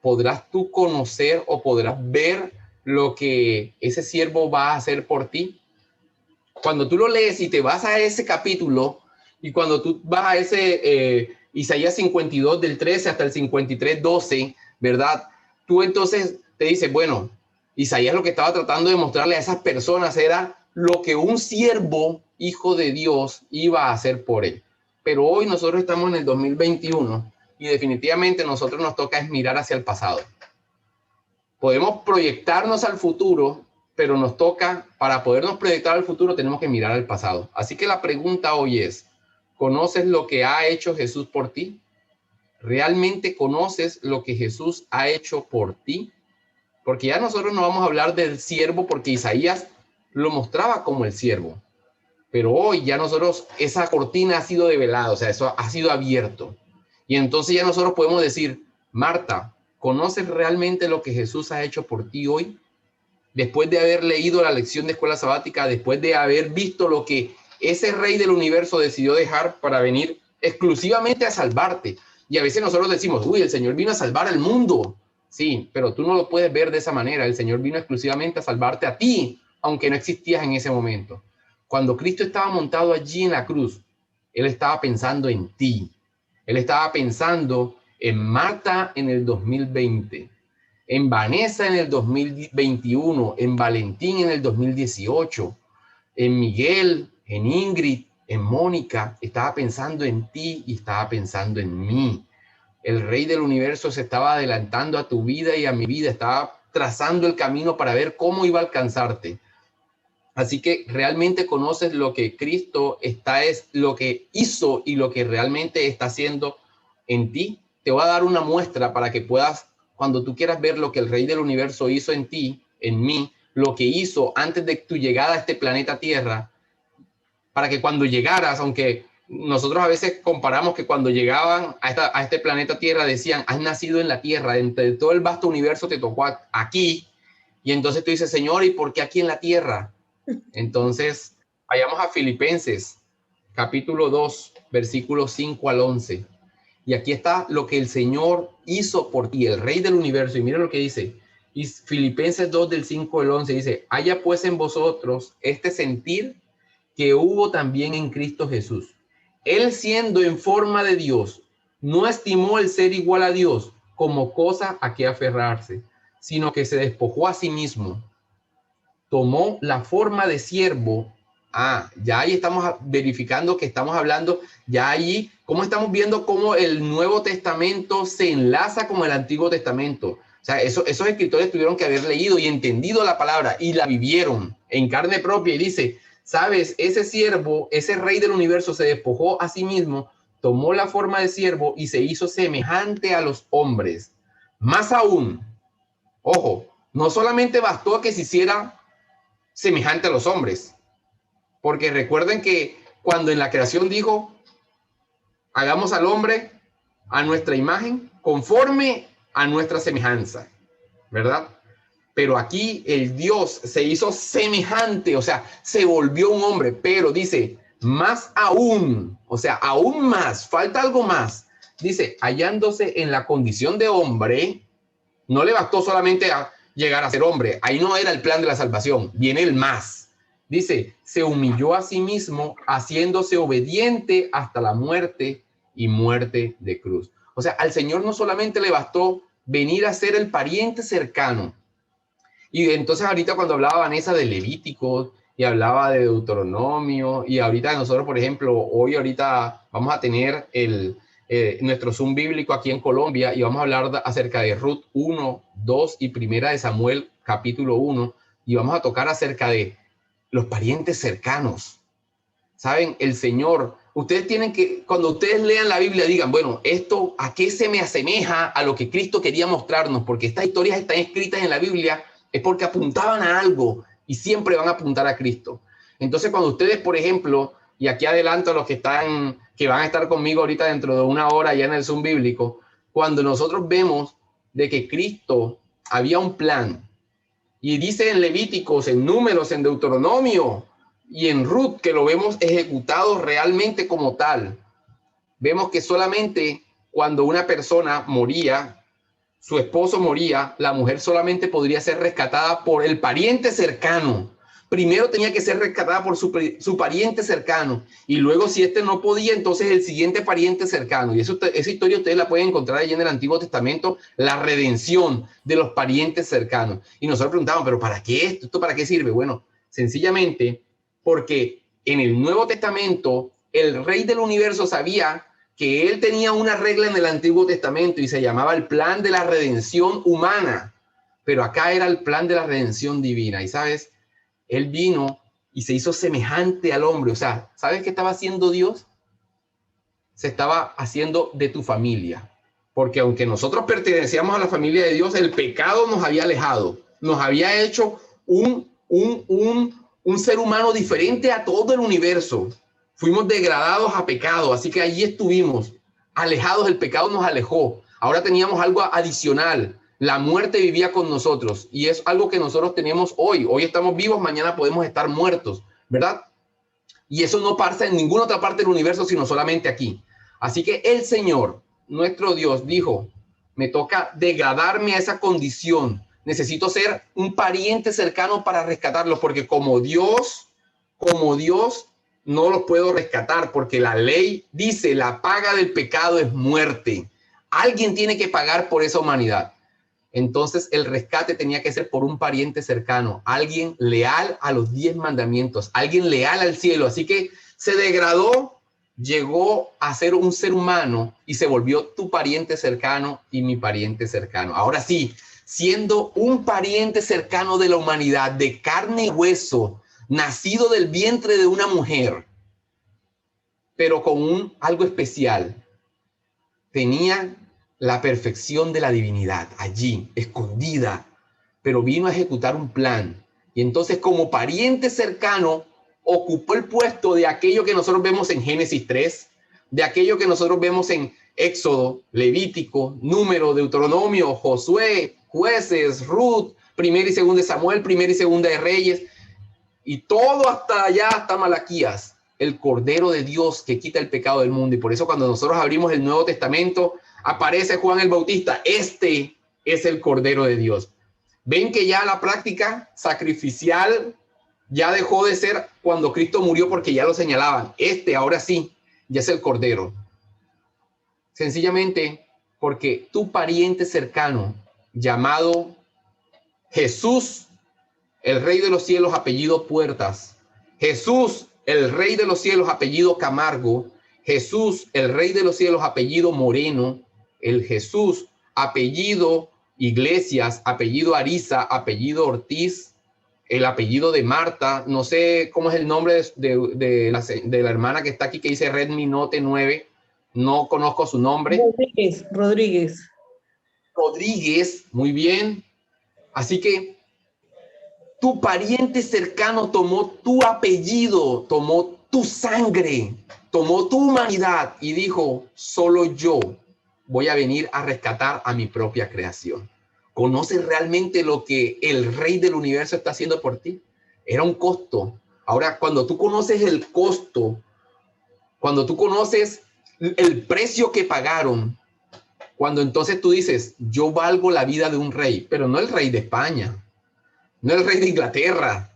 ¿podrás tú conocer o podrás ver lo que ese siervo va a hacer por ti? Cuando tú lo lees y te vas a ese capítulo y cuando tú vas a ese Isaías 52 del 13 hasta el 53, 12, ¿verdad? Tú entonces te dices, bueno, Isaías lo que estaba tratando de mostrarle a esas personas era lo que un siervo, hijo de Dios, iba a hacer por él. Pero hoy nosotros estamos en el 2021 y definitivamente nosotros nos toca es mirar hacia el pasado. Podemos proyectarnos al futuro, pero nos toca, para podernos proyectar al futuro, tenemos que mirar al pasado. Así que la pregunta hoy es, ¿conoces lo que ha hecho Jesús por ti? ¿Realmente conoces lo que Jesús ha hecho por ti? porque ya nosotros no vamos a hablar del siervo porque Isaías lo mostraba como el siervo. Pero hoy ya nosotros, esa cortina ha sido develada, o sea, eso ha sido abierto. Y entonces ya nosotros podemos decir, Marta, ¿conoces realmente lo que Jesús ha hecho por ti hoy? Después de haber leído la lección de escuela sabática, después de haber visto lo que ese rey del universo decidió dejar para venir exclusivamente a salvarte. Y a veces nosotros decimos, uy, el Señor vino a salvar al mundo. Sí, pero tú no lo puedes ver de esa manera. El Señor vino exclusivamente a salvarte a ti, aunque no existías en ese momento. Cuando Cristo estaba montado allí en la cruz, Él estaba pensando en ti. Él estaba pensando en Marta en el 2020, en Vanessa en el 2021, en Valentín en el 2018, en Miguel, en Ingrid, en Mónica. Estaba pensando en ti y estaba pensando en mí. El Rey del Universo se estaba adelantando a tu vida y a mi vida. Estaba trazando el camino para ver cómo iba a alcanzarte. Así que realmente conoces lo que Cristo es lo que hizo y lo que realmente está haciendo en ti. Te voy a dar una muestra para que puedas, cuando tú quieras ver lo que el Rey del Universo hizo en ti, en mí, lo que hizo antes de tu llegada a este planeta Tierra, para que cuando llegaras, aunque nosotros a veces comparamos que cuando llegaban a este planeta Tierra decían, has nacido en la Tierra, entre todo el vasto universo te tocó aquí, y entonces tú dices, Señor, ¿y por qué aquí en la Tierra? Entonces, vayamos a Filipenses, capítulo 2, versículos 5 al 11. Y aquí está lo que el Señor hizo por ti, el Rey del Universo. Y mira lo que dice. Y Filipenses 2, del 5 al 11, dice, haya pues en vosotros este sentir que hubo también en Cristo Jesús. Él, siendo en forma de Dios, no estimó el ser igual a Dios como cosa a que aferrarse, sino que se despojó a sí mismo. Tomó la forma de siervo. Ya ahí estamos verificando que estamos hablando, ya allí, cómo estamos viendo cómo el Nuevo Testamento se enlaza con el Antiguo Testamento. O sea, esos escritores tuvieron que haber leído y entendido la palabra y la vivieron en carne propia. Y dice, sabes, ese siervo, ese Rey del Universo se despojó a sí mismo, tomó la forma de siervo y se hizo semejante a los hombres. Más aún, ojo, no solamente bastó que se hiciera semejante a los hombres, porque recuerden que cuando en la creación dijo, hagamos al hombre a nuestra imagen, conforme a nuestra semejanza, ¿verdad? Pero aquí el Dios se hizo semejante, o sea, se volvió un hombre, pero dice, más aún, o sea, aún más, falta algo más. Dice, hallándose en la condición de hombre, no le bastó solamente a llegar a ser hombre. Ahí no era el plan de la salvación. Viene el más. Dice, se humilló a sí mismo, haciéndose obediente hasta la muerte y muerte de cruz. O sea, al Señor no solamente le bastó venir a ser el pariente cercano. Y entonces ahorita cuando hablaba Vanessa de Levíticos y hablaba de Deuteronomio, y ahorita nosotros, por ejemplo, ahorita vamos a tener nuestro Zoom bíblico aquí en Colombia y vamos a hablar acerca de Ruth 1, 2 y Primera de Samuel capítulo 1, y vamos a tocar acerca de los parientes cercanos. Saben, el Señor, ustedes tienen que, cuando ustedes lean la Biblia, digan, bueno, esto a qué se me asemeja a lo que Cristo quería mostrarnos, porque estas historias están escritas en la Biblia, es porque apuntaban a algo y siempre van a apuntar a Cristo. Entonces, cuando ustedes, por ejemplo, y aquí adelanto a los que van a estar conmigo ahorita dentro de una hora ya en el Zoom bíblico, cuando nosotros vemos de que Cristo había un plan, y dice en Levíticos, en Números, en Deuteronomio y en Ruth, que lo vemos ejecutado realmente como tal. Vemos que solamente cuando una persona moría, su esposo moría, la mujer solamente podría ser rescatada por el pariente cercano. Primero tenía que ser rescatada por su pariente cercano, y luego si este no podía, entonces el siguiente pariente cercano. Y esa historia ustedes la pueden encontrar allí en el Antiguo Testamento, la redención de los parientes cercanos. Y nosotros preguntamos, ¿pero para qué esto? ¿Esto para qué sirve? Bueno, sencillamente porque en el Nuevo Testamento el Rey del Universo sabía que él tenía una regla en el Antiguo Testamento y se llamaba el plan de la redención humana, pero acá era el plan de la redención divina. Y sabes, él vino y se hizo semejante al hombre. O sea, ¿sabes qué estaba haciendo Dios? Se estaba haciendo de tu familia. Porque aunque nosotros pertenecíamos a la familia de Dios, el pecado nos había alejado, nos había hecho un ser humano diferente a todo el universo. Fuimos degradados a pecado, así que allí estuvimos, alejados, el pecado nos alejó. Ahora teníamos algo adicional, la muerte vivía con nosotros y es algo que nosotros tenemos hoy. Hoy estamos vivos, mañana podemos estar muertos, ¿verdad? Y eso no pasa en ninguna otra parte del universo, sino solamente aquí. Así que el Señor, nuestro Dios, dijo, me toca degradarme a esa condición. Necesito ser un pariente cercano para rescatarlos, porque como Dios, no los puedo rescatar, porque la ley dice, la paga del pecado es muerte. Alguien tiene que pagar por esa humanidad. Entonces el rescate tenía que ser por un pariente cercano, alguien leal a los 10 mandamientos, alguien leal al cielo. Así que se degradó, llegó a ser un ser humano y se volvió tu pariente cercano y mi pariente cercano. Ahora sí, siendo un pariente cercano de la humanidad, de carne y hueso, nacido del vientre de una mujer, pero con algo especial. Tenía la perfección de la divinidad allí, escondida, pero vino a ejecutar un plan. Y entonces, como pariente cercano, ocupó el puesto de aquello que nosotros vemos en Génesis 3, de aquello que nosotros vemos en Éxodo, Levítico, Número, Deuteronomio, Josué, Jueces, Ruth, Primera y Segunda de Samuel, Primera y Segunda de Reyes, y todo hasta allá, hasta Malaquías, el Cordero de Dios que quita el pecado del mundo. Y por eso cuando nosotros abrimos el Nuevo Testamento, aparece Juan el Bautista. Este es el Cordero de Dios. Ven que ya la práctica sacrificial ya dejó de ser cuando Cristo murió, porque ya lo señalaban. Ahora sí, ya es el Cordero. Sencillamente porque tu pariente cercano, llamado Jesús, el Rey de los Cielos, apellido Puertas. Jesús, el Rey de los Cielos, apellido Camargo. Jesús, el Rey de los Cielos, apellido Moreno. El Jesús, apellido Iglesias, apellido Ariza, apellido Ortiz, el apellido de Marta. No sé cómo es el nombre de la hermana que está aquí, que dice Redmi Note 9. No conozco su nombre. Rodríguez. Rodríguez, muy bien. Así que tu pariente cercano tomó tu apellido, tomó tu sangre, tomó tu humanidad y dijo, solo yo voy a venir a rescatar a mi propia creación. ¿Conoces realmente lo que el Rey del Universo está haciendo por ti? Era un costo. Ahora, cuando tú conoces el costo, cuando tú conoces el precio que pagaron, cuando entonces tú dices, yo valgo la vida de un rey, pero no el rey de España, no el rey de Inglaterra,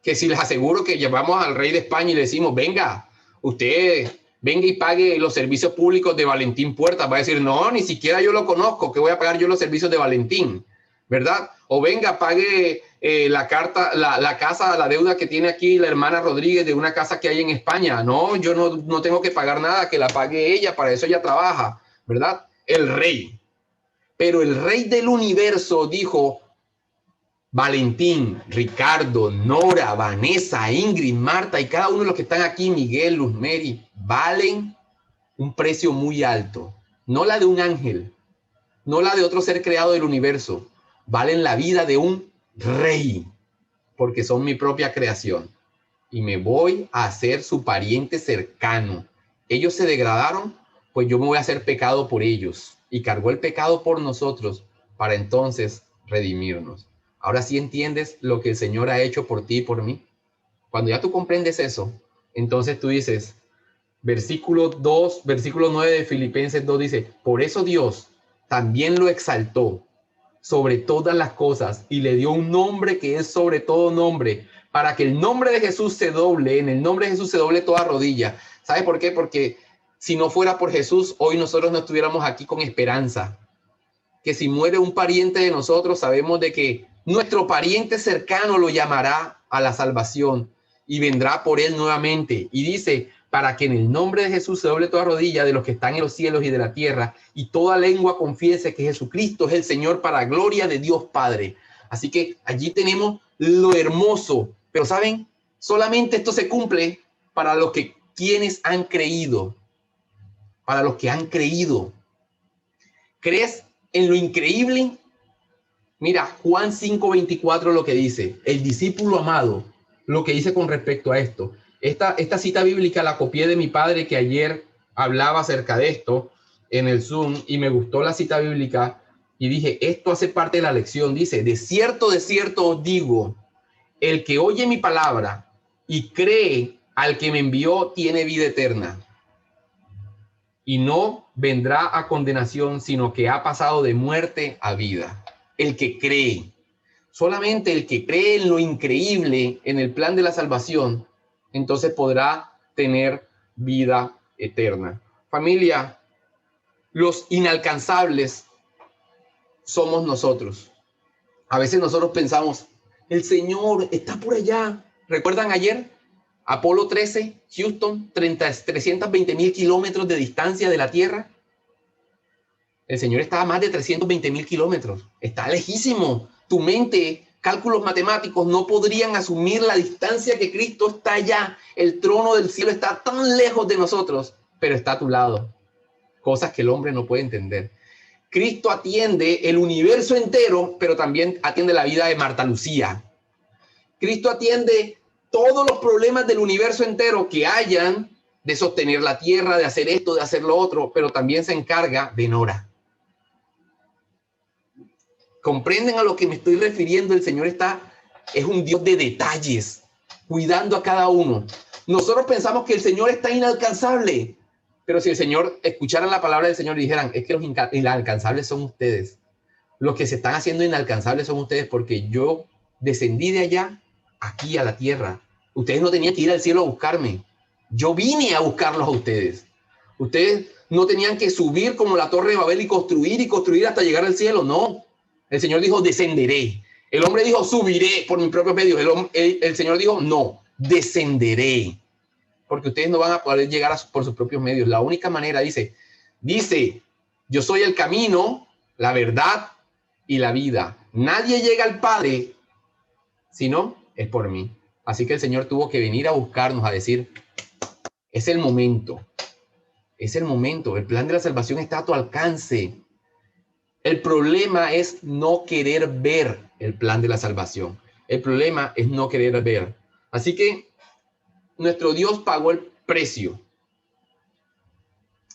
que si les aseguro que llevamos al rey de España y le decimos, venga, usted venga y pague los servicios públicos de Valentín Puertas, va a decir, no, ni siquiera yo lo conozco, que voy a pagar yo los servicios de Valentín, ¿verdad? O venga, pague la casa, la deuda que tiene aquí la hermana Rodríguez de una casa que hay en España. No, yo no tengo que pagar nada, que la pague ella, para eso ella trabaja, ¿verdad? El rey. Pero el Rey del Universo dijo, Valentín, Ricardo, Nora, Vanessa, Ingrid, Marta y cada uno de los que están aquí, Miguel, Luz Mary, valen un precio muy alto. No la de un ángel, no la de otro ser creado del universo. Valen la vida de un rey, porque son mi propia creación. Y me voy a hacer su pariente cercano. Ellos se degradaron, pues yo me voy a hacer pecado por ellos. Y cargó el pecado por nosotros para entonces redimirnos. Ahora sí entiendes lo que el Señor ha hecho por ti y por mí. Cuando ya tú comprendes eso, entonces tú dices, versículo 9 de Filipenses 2 dice, por eso Dios también lo exaltó sobre todas las cosas y le dio un nombre que es sobre todo nombre, para que el nombre de Jesús se doble, en el nombre de Jesús se doble toda rodilla. ¿Sabe por qué? Porque si no fuera por Jesús, hoy nosotros no estuviéramos aquí con esperanza. Que si muere un pariente de nosotros, sabemos de que nuestro pariente cercano lo llamará a la salvación y vendrá por él nuevamente. Y dice, para que en el nombre de Jesús se doble toda rodilla de los que están en los cielos y de la tierra y toda lengua confiese que Jesucristo es el Señor, para gloria de Dios Padre. Así que allí tenemos lo hermoso. Pero ¿saben? Solamente esto se cumple para quienes han creído. Para los que han creído. ¿Crees en lo increíble? Mira, Juan 5:24 lo que dice, el discípulo amado, lo que dice con respecto a esto. Esta cita bíblica la copié de mi padre, que ayer hablaba acerca de esto en el Zoom, y me gustó la cita bíblica y dije, esto hace parte de la lección. Dice, de cierto os digo, el que oye mi palabra y cree al que me envió tiene vida eterna y no vendrá a condenación, sino que ha pasado de muerte a vida. El que cree, solamente el que cree en lo increíble, en el plan de la salvación, entonces podrá tener vida eterna. Familia, los inalcanzables somos nosotros. A veces nosotros pensamos, el Señor está por allá. ¿Recuerdan ayer? Apolo 13, Houston, 320,000 kilómetros de distancia de la Tierra. El Señor está a más de 320,000 kilómetros. Está lejísimo. Tu mente, cálculos matemáticos no podrían asumir la distancia que Cristo está allá. El trono del cielo está tan lejos de nosotros, pero está a tu lado. Cosas que el hombre no puede entender. Cristo atiende el universo entero, pero también atiende la vida de Marta Lucía. Cristo atiende todos los problemas del universo entero que hayan, de sostener la tierra, de hacer esto, de hacer lo otro, pero también se encarga de Nora. ¿Comprenden a lo que me estoy refiriendo? El Señor es un Dios de detalles, cuidando a cada uno. Nosotros pensamos que el Señor está inalcanzable, pero si el Señor escuchara la palabra del Señor y dijeran, es que los inalcanzables son ustedes. Los que se están haciendo inalcanzables son ustedes, porque yo descendí de allá aquí a la tierra. Ustedes no tenían que ir al cielo a buscarme. Yo vine a buscarlos a ustedes. Ustedes no tenían que subir como la Torre de Babel y construir hasta llegar al cielo. No. El Señor dijo, descenderé. El hombre dijo, subiré por mis propios medios. El Señor dijo, no, descenderé. Porque ustedes no van a poder llegar por sus propios medios. La única manera, dice, yo soy el camino, la verdad y la vida. Nadie llega al Padre si no es por mí. Así que el Señor tuvo que venir a buscarnos, a decir, es el momento. Es el momento. El plan de la salvación está a tu alcance. El problema es no querer ver el plan de la salvación. El problema es no querer ver. Así que nuestro Dios pagó el precio.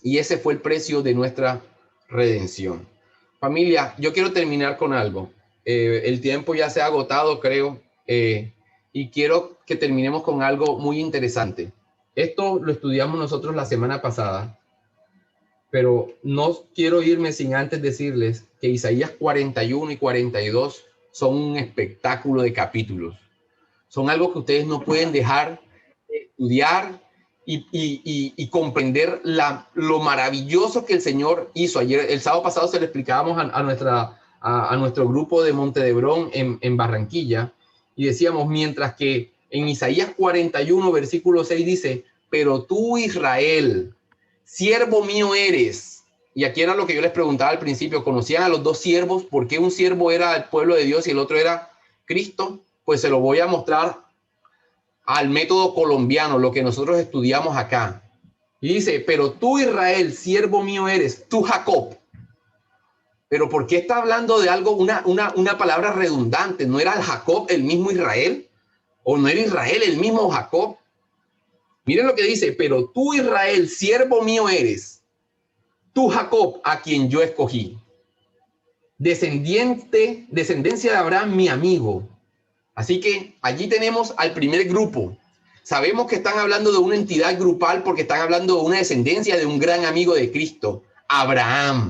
Y ese fue el precio de nuestra redención. Familia, yo quiero terminar con algo. El tiempo ya se ha agotado, creo. Y quiero que terminemos con algo muy interesante. Esto lo estudiamos nosotros la semana pasada. Pero no quiero irme sin antes decirles que Isaías 41 y 42 son un espectáculo de capítulos. Son algo que ustedes no pueden dejar de estudiar y comprender lo maravilloso que el Señor hizo. Ayer, el sábado pasado, se lo explicábamos a nuestro grupo de Montedebrón en Barranquilla, y decíamos, mientras que en Isaías 41, versículo 6 dice, pero tú, Israel, siervo mío eres. Y aquí era lo que yo les preguntaba al principio, ¿conocían a los dos siervos? ¿Por qué un siervo era el pueblo de Dios y el otro era Cristo? Pues se lo voy a mostrar al método colombiano, lo que nosotros estudiamos acá. Y dice, pero tú, Israel, siervo mío eres, tú, Jacob. Pero ¿por qué está hablando de algo, una palabra redundante? ¿No era el Jacob el mismo Israel? ¿O no era Israel el mismo Jacob? Miren lo que dice, pero tú, Israel, siervo mío eres, tú, Jacob, a quien yo escogí. Descendencia de Abraham, mi amigo. Así que allí tenemos al primer grupo. Sabemos que están hablando de una entidad grupal porque están hablando de una descendencia de un gran amigo de Cristo, Abraham.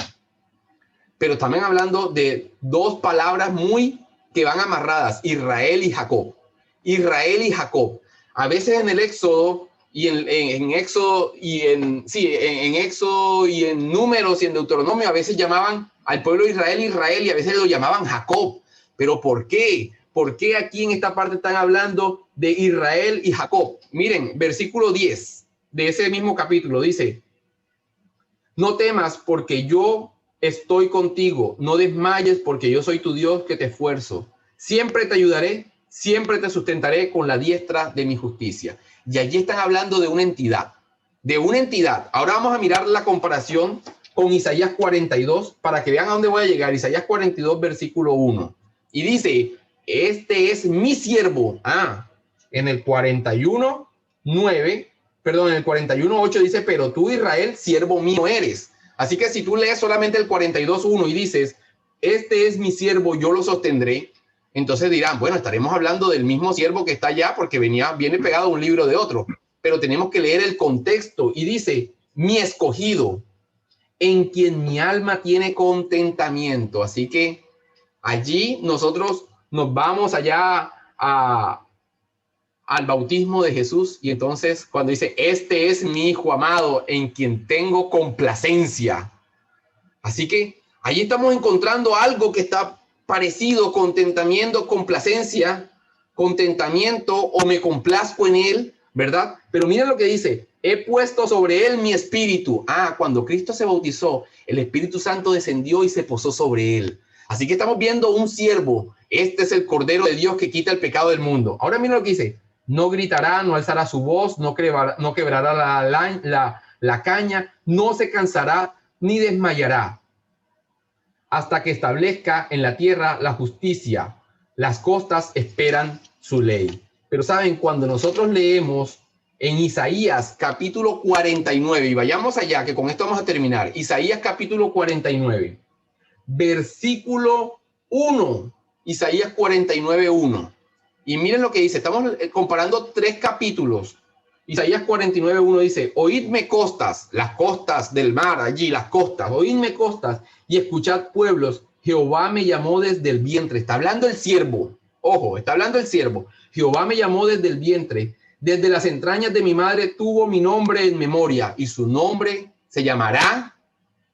Pero también hablando de dos palabras que van amarradas, Israel y Jacob. Israel y Jacob. A veces en el Éxodo y en Éxodo y en Éxodo y en Números y en Deuteronomio a veces llamaban al pueblo de Israel y a veces lo llamaban Jacob. ¿Pero por qué? ¿Por qué aquí en esta parte están hablando de Israel y Jacob? Miren, versículo 10 de ese mismo capítulo dice, no temas porque yo estoy contigo, no desmayes porque yo soy tu Dios que te esfuerzo. Siempre te ayudaré, siempre te sustentaré con la diestra de mi justicia. Y allí están hablando de una entidad, Ahora vamos a mirar la comparación con Isaías 42 para que vean a dónde voy a llegar. Isaías 42, versículo 1. Y dice, este es mi siervo. En el 41, 9, perdón, en el 41, 8 dice, pero tú, Israel, siervo mío eres. Así que si tú lees solamente el 42, 1 y dices, este es mi siervo, yo lo sostendré, entonces dirán, bueno, estaremos hablando del mismo siervo que está allá porque viene pegado un libro de otro. Pero tenemos que leer el contexto y dice, mi escogido, en quien mi alma tiene contentamiento. Así que allí nosotros nos vamos allá al bautismo de Jesús y entonces cuando dice, este es mi hijo amado en quien tengo complacencia. Así que allí estamos encontrando algo que está parecido, contentamiento, complacencia, contentamiento o me complazco en él, ¿verdad? Pero miren lo que dice, he puesto sobre él mi espíritu. Cuando Cristo se bautizó, el Espíritu Santo descendió y se posó sobre él. Así que estamos viendo un siervo. Este es el Cordero de Dios que quita el pecado del mundo. Ahora miren lo que dice, no gritará, no alzará su voz, no quebrará la caña, no se cansará ni desmayará, hasta que establezca en la tierra la justicia. Las costas esperan su ley. Pero saben, cuando nosotros leemos en Isaías capítulo 49, y vayamos allá, que con esto vamos a terminar. Isaías capítulo 49, versículo 1. Isaías 49, 1. Y miren lo que dice. Estamos comparando 3 capítulos. Isaías 49, 1 dice, oídme costas, las costas del mar, allí las costas, oídme costas y escuchad pueblos, Jehová me llamó desde el vientre. Está hablando el siervo, ojo, está hablando el siervo. Jehová me llamó desde el vientre, desde las entrañas de mi madre tuvo mi nombre en memoria y su nombre se llamará,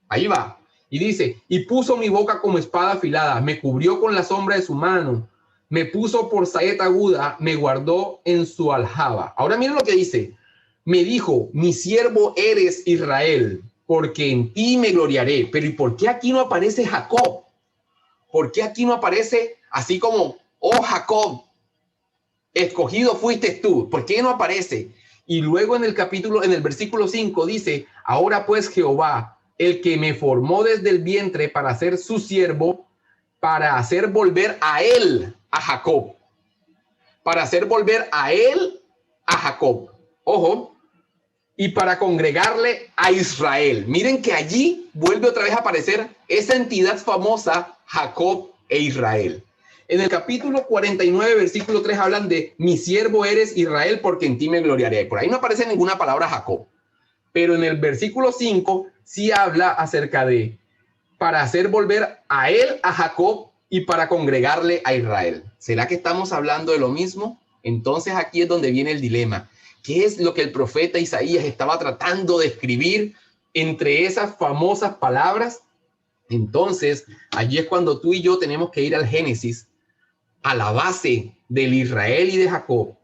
ahí va, y dice, y puso mi boca como espada afilada, me cubrió con la sombra de su mano, me puso por saeta aguda, me guardó en su aljaba. Ahora miren lo que dice. Me dijo, mi siervo eres Israel, porque en ti me gloriaré. Pero ¿y por qué aquí no aparece Jacob? ¿Por qué aquí no aparece así como, oh Jacob, escogido fuiste tú? ¿Por qué no aparece? Y luego en el versículo 5 dice, ahora pues Jehová, el que me formó desde el vientre para ser su siervo, para hacer volver a él, a Jacob, para hacer volver a él, a Jacob, ojo, y para congregarle a Israel. Miren que allí vuelve otra vez a aparecer esa entidad famosa, Jacob e Israel. En el capítulo 49, versículo 3, hablan de mi siervo eres Israel, porque en ti me gloriaré. Por ahí no aparece ninguna palabra Jacob, pero en el versículo 5 sí habla acerca de para hacer volver a él, a Jacob, y para congregarle a Israel. ¿Será que estamos hablando de lo mismo? Entonces aquí es donde viene el dilema. ¿Qué es lo que el profeta Isaías estaba tratando de escribir entre esas famosas palabras? Entonces, allí es cuando tú y yo tenemos que ir al Génesis, a la base del Israel y de Jacob.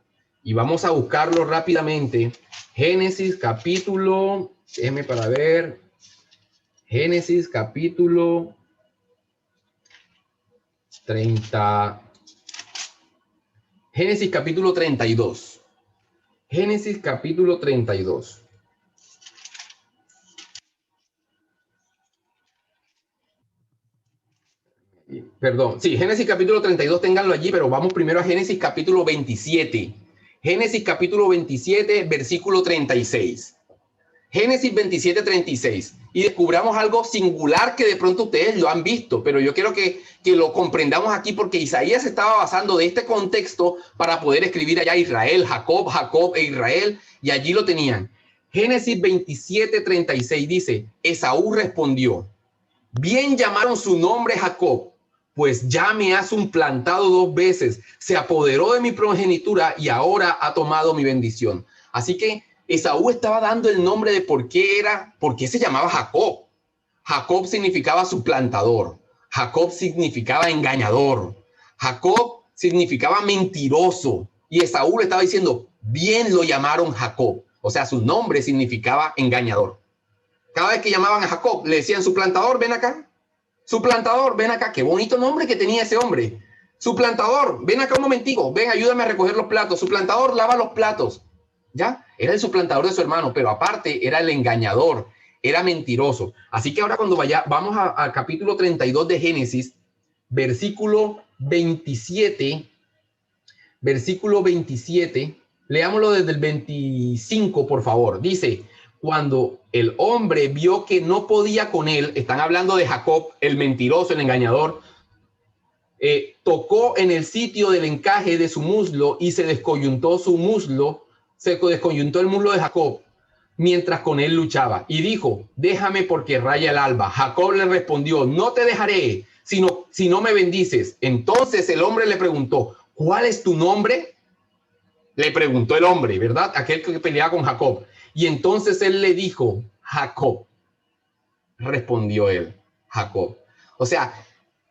Y vamos a buscarlo rápidamente. Génesis capítulo, déjeme para ver. Génesis capítulo 30. Génesis capítulo 32. Génesis capítulo 32. Perdón, sí, Génesis capítulo 32, ténganlo allí, pero vamos primero a Génesis capítulo 27. Génesis capítulo 27, versículo 36. Génesis 27, 36. Y descubramos algo singular que de pronto ustedes lo han visto, pero yo quiero que lo comprendamos aquí porque Isaías estaba basando de este contexto para poder escribir allá Israel, Jacob, Jacob e Israel, y allí lo tenían. Génesis 27, 36 dice, Esaú respondió, bien llamaron su nombre Jacob, pues ya me ha suplantado 2 veces, se apoderó de mi progenitura y ahora ha tomado mi bendición. Así que Esaú estaba dando el nombre de por qué se llamaba Jacob. Jacob significaba suplantador. Jacob significaba engañador. Jacob significaba mentiroso. Y Esaú le estaba diciendo, bien lo llamaron Jacob. O sea, su nombre significaba engañador. Cada vez que llamaban a Jacob, le decían, suplantador, ven acá. Suplantador, ven acá. Qué bonito nombre que tenía ese hombre. Suplantador, ven acá un momentico. Ven, ayúdame a recoger los platos. Suplantador, lava los platos. ¿Ya? Era el suplantador de su hermano, pero aparte era el engañador, era mentiroso. Así que ahora cuando vamos al capítulo 32 de Génesis, versículo 27, leámoslo desde el 25, por favor. Dice, cuando el hombre vio que no podía con él, están hablando de Jacob, el mentiroso, el engañador, tocó en el sitio del encaje de su muslo y se descoyuntó el muslo de Jacob mientras con él luchaba. Y dijo, déjame porque raya el alba. Jacob le respondió, no te dejaré, si no me bendices. Entonces el hombre le preguntó, ¿cuál es tu nombre? Le preguntó el hombre, ¿verdad? Aquel que peleaba con Jacob. Y entonces él le dijo, Jacob. Respondió él, Jacob. O sea,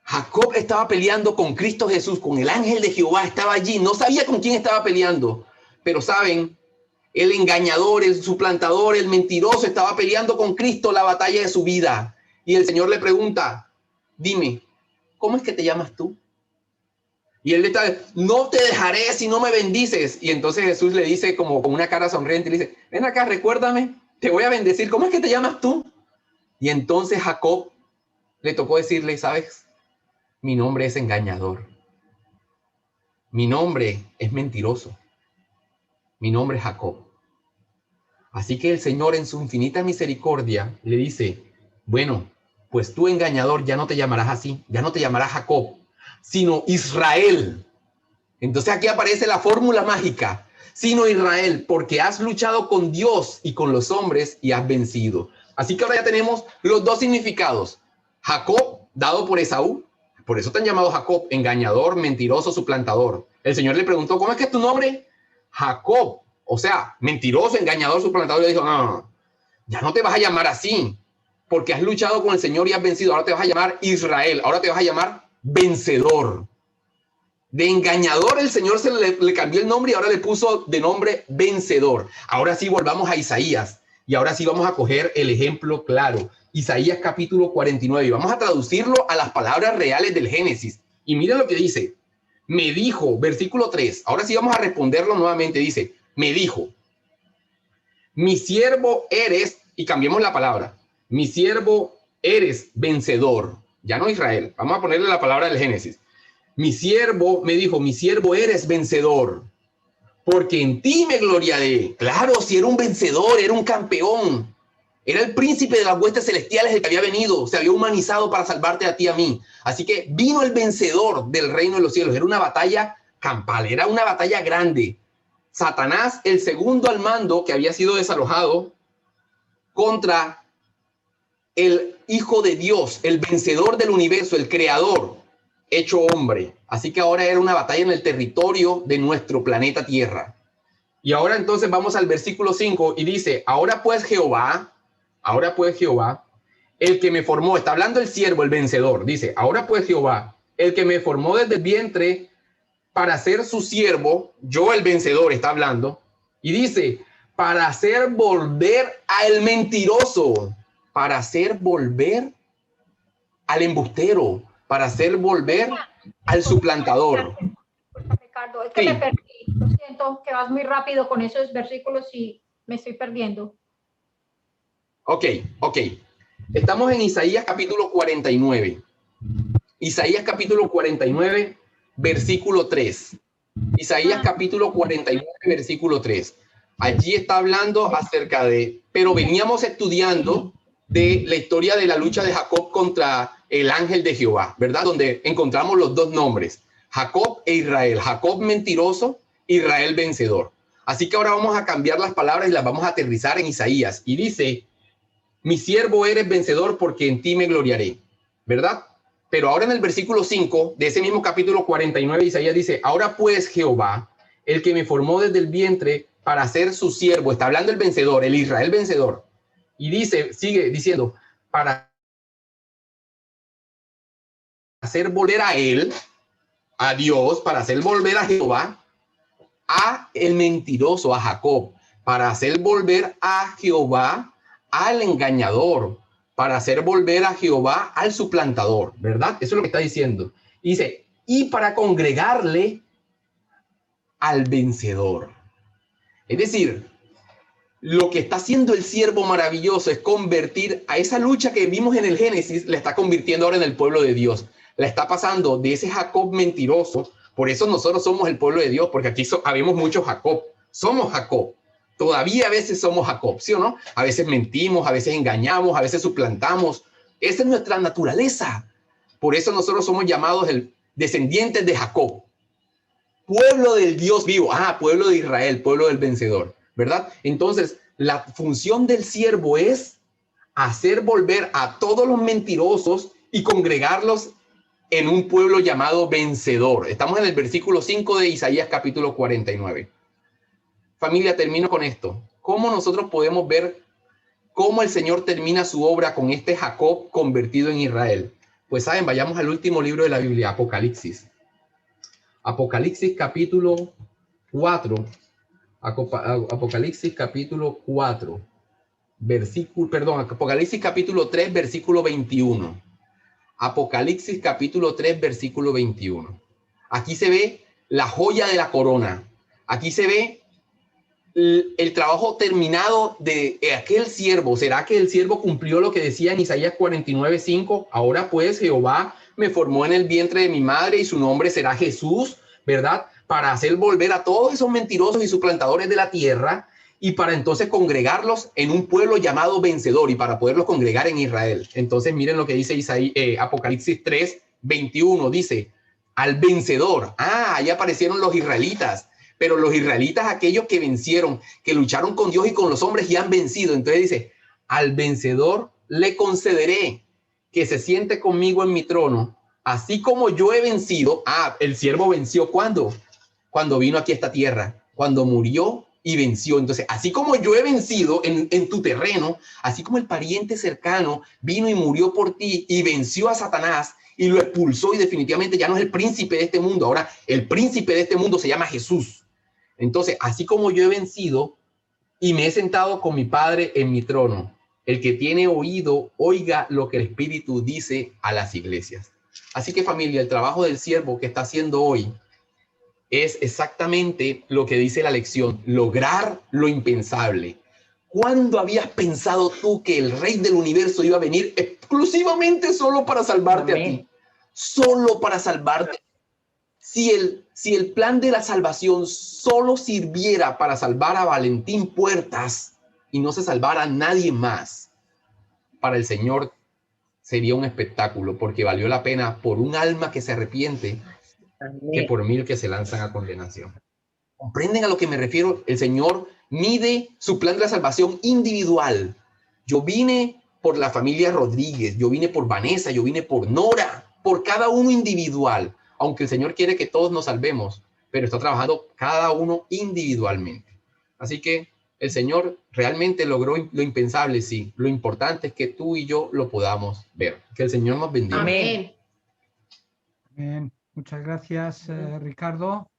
Jacob estaba peleando con Cristo Jesús, con el ángel de Jehová, estaba allí, no sabía con quién estaba peleando, pero saben, el engañador, el suplantador, el mentiroso estaba peleando con Cristo la batalla de su vida. Y el Señor le pregunta, dime, ¿cómo es que te llamas tú? Y él le está, no te dejaré si no me bendices. Y entonces Jesús le dice como con una cara sonriente, le dice, ven acá, recuérdame, te voy a bendecir, ¿cómo es que te llamas tú? Y entonces Jacob le tocó decirle, ¿sabes? Mi nombre es engañador. Mi nombre es mentiroso. Mi nombre es Jacob. Así que el Señor en su infinita misericordia le dice, bueno, pues tú engañador ya no te llamarás así, ya no te llamarás Jacob, sino Israel. Entonces aquí aparece la fórmula mágica, sino Israel, porque has luchado con Dios y con los hombres y has vencido. Así que ahora ya tenemos los dos significados. Jacob, dado por Esaú, por eso te han llamado Jacob, engañador, mentiroso, suplantador. El Señor le preguntó, ¿cómo es que es tu nombre? Jacob, o sea, mentiroso, engañador, suplantador. Le dijo, no, ya no te vas a llamar así, porque has luchado con el Señor y has vencido. Ahora te vas a llamar Israel, ahora te vas a llamar vencedor. De engañador el Señor le cambió el nombre y ahora le puso de nombre vencedor. Ahora sí volvamos a Isaías y ahora sí vamos a coger el ejemplo claro. Isaías capítulo 49 y vamos a traducirlo a las palabras reales del Génesis. Y miren lo que dice. Me dijo, versículo 3. Ahora sí vamos a responderlo nuevamente. Dice, me dijo, mi siervo eres, y cambiemos la palabra. Mi siervo eres vencedor. Ya no Israel. Vamos a ponerle la palabra del Génesis. Mi siervo, me dijo, mi siervo eres vencedor, porque en ti me gloriaré. Claro, si era un vencedor, era un campeón, era el príncipe de las huestes celestiales el que había venido, se había humanizado para salvarte a ti y a mí. Así que vino el vencedor del reino de los cielos. Era una batalla campal, era una batalla grande. Satanás, el segundo al mando que había sido desalojado contra el Hijo de Dios, el vencedor del universo, el creador, hecho hombre. Así que ahora era una batalla en el territorio de nuestro planeta Tierra. Y ahora entonces vamos al versículo 5 y dice, ahora pues Jehová, el que me formó, está hablando el siervo, el vencedor, dice, ahora pues Jehová, el que me formó desde el vientre para ser su siervo, yo el vencedor, está hablando, y dice, para hacer volver al mentiroso, para hacer volver al embustero, para hacer volver al suplantador. Ricardo, es que me perdí. Lo siento que vas muy rápido con esos versículos y me estoy perdiendo. Ok. Estamos en Isaías capítulo 49. Isaías capítulo 49, versículo 3. Isaías capítulo 49, versículo 3. Allí está hablando acerca de, pero veníamos estudiando de la historia de la lucha de Jacob contra el ángel de Jehová, ¿verdad? Donde encontramos los dos nombres, Jacob e Israel. Jacob mentiroso, Israel vencedor. Así que ahora vamos a cambiar las palabras y las vamos a aterrizar en Isaías. Y dice, mi siervo eres vencedor porque en ti me gloriaré, ¿verdad? Pero ahora en el versículo 5 de ese mismo capítulo 49 de Isaías dice, ahora pues Jehová, el que me formó desde el vientre para ser su siervo, está hablando el vencedor, el Israel vencedor. Y dice, sigue diciendo, para hacer volver a él, a Dios, para hacer volver a Jehová, a el mentiroso, a Jacob, para hacer volver a Jehová al engañador, para hacer volver a Jehová al suplantador, ¿verdad? Eso es lo que está diciendo. Y dice, y para congregarle al vencedor. Es decir, lo que está haciendo el siervo maravilloso es convertir a esa lucha que vimos en el Génesis, la está convirtiendo ahora en el pueblo de Dios. La está pasando de ese Jacob mentiroso. Por eso nosotros somos el pueblo de Dios, porque aquí habemos muchos Jacob. Somos Jacob. Todavía a veces somos Jacob, ¿sí o no? A veces mentimos, a veces engañamos, a veces suplantamos. Esa es nuestra naturaleza. Por eso nosotros somos llamados el descendientes de Jacob. Pueblo del Dios vivo. Pueblo de Israel, pueblo del vencedor, ¿verdad? Entonces, la función del siervo es hacer volver a todos los mentirosos y congregarlos en un pueblo llamado vencedor. Estamos en el versículo 5 de Isaías capítulo 49. Familia, termino con esto. ¿Cómo nosotros podemos ver cómo el Señor termina su obra con este Jacob convertido en Israel? Pues saben, vayamos al último libro de la Biblia, Apocalipsis. Apocalipsis capítulo 4. Apocalipsis capítulo 4. Apocalipsis capítulo 3, versículo 21. Apocalipsis capítulo 3, versículo 21. Aquí se ve la joya de la corona. Aquí se ve el trabajo terminado de aquel siervo. ¿Será que el siervo cumplió lo que decía en Isaías 49:5? Ahora pues Jehová me formó en el vientre de mi madre y su nombre será Jesús, ¿verdad? Para hacer volver a todos esos mentirosos y suplantadores de la tierra y para entonces congregarlos en un pueblo llamado vencedor y para poderlos congregar en Israel. Entonces miren lo que dice Apocalipsis 3:21. Dice, al vencedor. Ahí aparecieron los israelitas. Pero los israelitas, aquellos que vencieron, que lucharon con Dios y con los hombres y han vencido. Entonces dice, al vencedor le concederé que se siente conmigo en mi trono, así como yo he vencido. El siervo venció ¿cuándo? Cuando vino aquí a esta tierra, cuando murió y venció. Entonces, así como yo he vencido en tu terreno, así como el pariente cercano vino y murió por ti y venció a Satanás y lo expulsó y definitivamente ya no es el príncipe de este mundo. Ahora el príncipe de este mundo se llama Jesús. Entonces, así como yo he vencido y me he sentado con mi Padre en mi trono, el que tiene oído, oiga lo que el Espíritu dice a las iglesias. Así que familia, el trabajo del siervo que está haciendo hoy es exactamente lo que dice la lección, lograr lo impensable. ¿Cuándo habías pensado tú que el Rey del universo iba a venir exclusivamente solo para salvarte a ti? Solo para salvarte. Si el plan de la salvación solo sirviera para salvar a Valentín Puertas y no se salvara a nadie más, para el Señor sería un espectáculo, porque valió la pena por un alma que se arrepiente que por 1000 que se lanzan a condenación. ¿Comprenden a lo que me refiero? El Señor mide su plan de la salvación individual. Yo vine por la familia Rodríguez, yo vine por Vanessa, yo vine por Nora, por cada uno individual. Aunque el Señor quiere que todos nos salvemos, pero está trabajando cada uno individualmente. Así que el Señor realmente logró lo impensable, sí. Lo importante es que tú y yo lo podamos ver. Que el Señor nos bendiga. Amén. Bien, muchas gracias, Ricardo.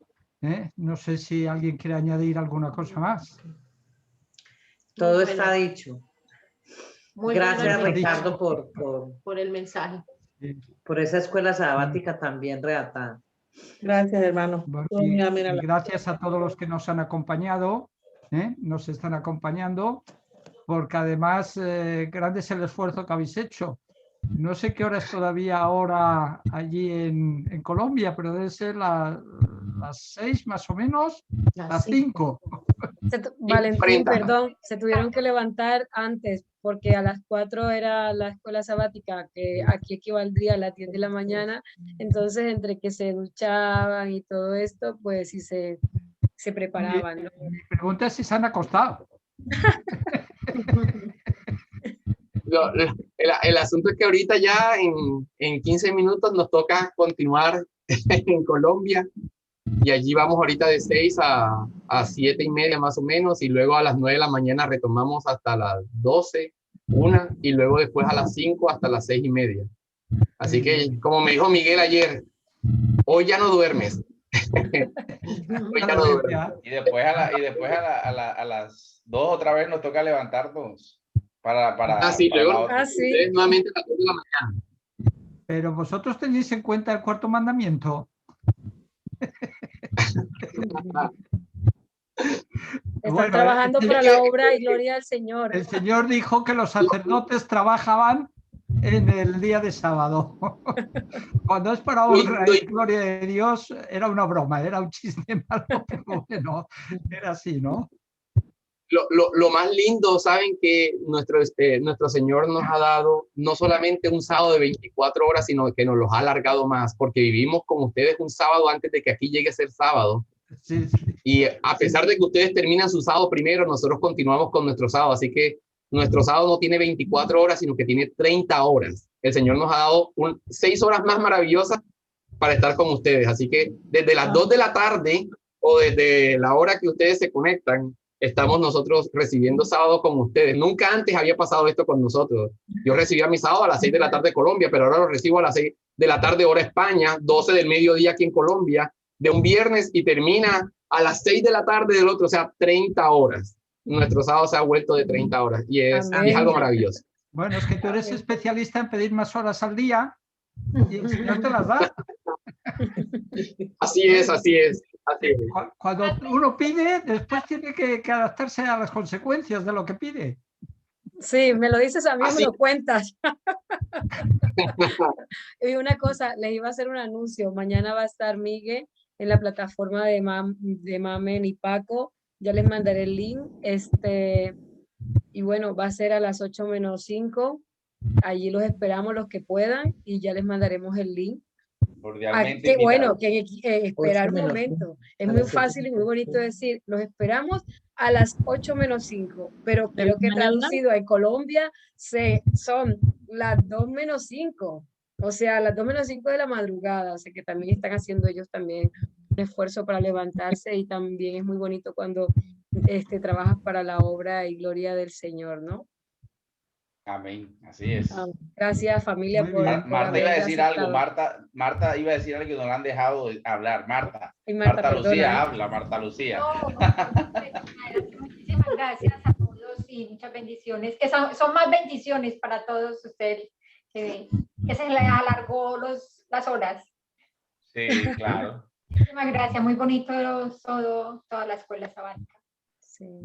No sé si alguien quiere añadir alguna cosa más. Todo está dicho. Muy Gracias, bueno, Ricardo, por el mensaje. por esa escuela sabática también redactada. Gracias, hermano. Y gracias a todos los que nos han acompañado, nos están acompañando, porque además grande es el esfuerzo que habéis hecho. No sé qué hora es todavía ahora allí en Colombia, pero debe ser las 6 más o menos, las 5. Valentín, perdón, se tuvieron que levantar antes porque a las 4 era la escuela sabática, que aquí equivaldría a las 10 de la mañana. Entonces, entre que se duchaban y todo esto, pues sí se preparaban, ¿no? Mi pregunta es si se han acostado. El asunto es que ahorita ya en 15 minutos nos toca continuar en Colombia y allí vamos ahorita de 6 a 7:30 más o menos y luego a las 9 de la mañana retomamos hasta las 12, 1 y luego después a las 5 hasta las 6:30. Así que como me dijo Miguel ayer, hoy ya no duermes. Hoy ya no duermes. Y después a las 2 otra vez nos toca levantarnos. Luego nuevamente a las 2 de la mañana. Pero vosotros tenéis en cuenta el 4.º mandamiento. Están Bueno, trabajando para la obra y gloria al Señor. el Señor dijo que los sacerdotes trabajaban en el día de sábado. Cuando es para honra y gloria de Dios, era una broma, era un chiste malo, pero bueno, era así, ¿no? Lo más lindo, saben que nuestro Señor nos ha dado no solamente un sábado de 24 horas, sino que nos los ha alargado más, porque vivimos con ustedes un sábado antes de que aquí llegue a ser sábado. Sí, sí. Y a pesar de que ustedes terminan su sábado primero, nosotros continuamos con nuestro sábado. Así que nuestro sábado no tiene 24 horas, sino que tiene 30 horas. El Señor nos ha dado 6 horas más maravillosas para estar con ustedes. Así que desde las 2 de la tarde o desde la hora que ustedes se conectan, estamos nosotros recibiendo sábado con ustedes. Nunca antes había pasado esto con nosotros. Yo recibía mi sábado a las 6 de la tarde Colombia, pero ahora lo recibo a las 6 de la tarde hora España, 12 del mediodía aquí en Colombia, de un viernes, y termina a las 6 de la tarde del otro, o sea, 30 horas. Nuestro sábado se ha vuelto de 30 horas y es algo maravilloso. Bueno, es que tú eres especialista en pedir más horas al día y el Señor te las da. Así es, así es. Cuando uno pide, después tiene que adaptarse a las consecuencias de lo que pide. Sí, me lo dices a mí, Así. me lo cuentas. Y una cosa, les iba a hacer un anuncio. Mañana va a estar Miguel en la plataforma de Mamen y Paco. Ya les mandaré el link. Y bueno, va a ser a las 8:05. Allí los esperamos los que puedan y ya les mandaremos el link. Cordialmente Qué bueno, invitados. que esperar un momento. Es muy fácil y muy bonito decir, los esperamos a las 8:05, pero creo que traducido en Colombia son las 2:05, o sea, las 2:05 de la madrugada, o sea que también están haciendo ellos también un esfuerzo para levantarse, y también es muy bonito cuando trabajas para la obra y gloria del Señor, ¿no? Amén, así es. Gracias, familia, Muy por bien. Marta iba a decir algo, aceptado. Marta iba a decir algo que no la han dejado hablar. Marta Marta, Lucía, habla, Marta Lucía. Muchísimas gracias a todos y muchas bendiciones, que son más bendiciones para todos ustedes, que se les alargó las horas. Sí, claro. Muchísimas gracias, muy bonito toda la escuela sabática. Sí,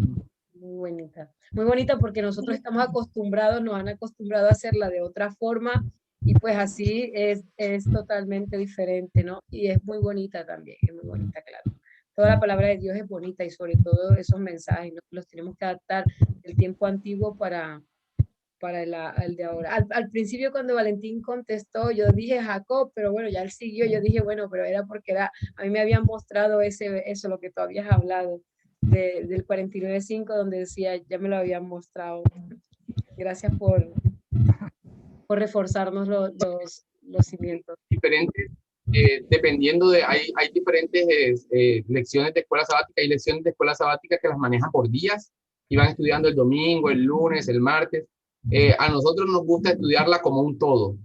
muy bonita porque nosotros estamos acostumbrados, nos han acostumbrado a hacerla de otra forma, y pues así es totalmente diferente, ¿no? Y es muy bonita también, es muy bonita, claro. Toda la palabra de Dios es bonita, y sobre todo esos mensajes, ¿no? Los tenemos que adaptar del tiempo antiguo para el de ahora. Al principio, cuando Valentín contestó, yo dije Jacob, pero bueno, ya él siguió, yo dije, bueno, pero era porque a mí me habían mostrado eso, lo que tú habías hablado, del 49:5, donde decía, ya me lo habían mostrado. Gracias por reforzarnos los cimientos. Diferentes, dependiendo hay diferentes lecciones de escuela sabática. Hay lecciones de escuela sabática que las manejan por días y van estudiando el domingo, el lunes, el martes. A nosotros nos gusta estudiarla como un todo,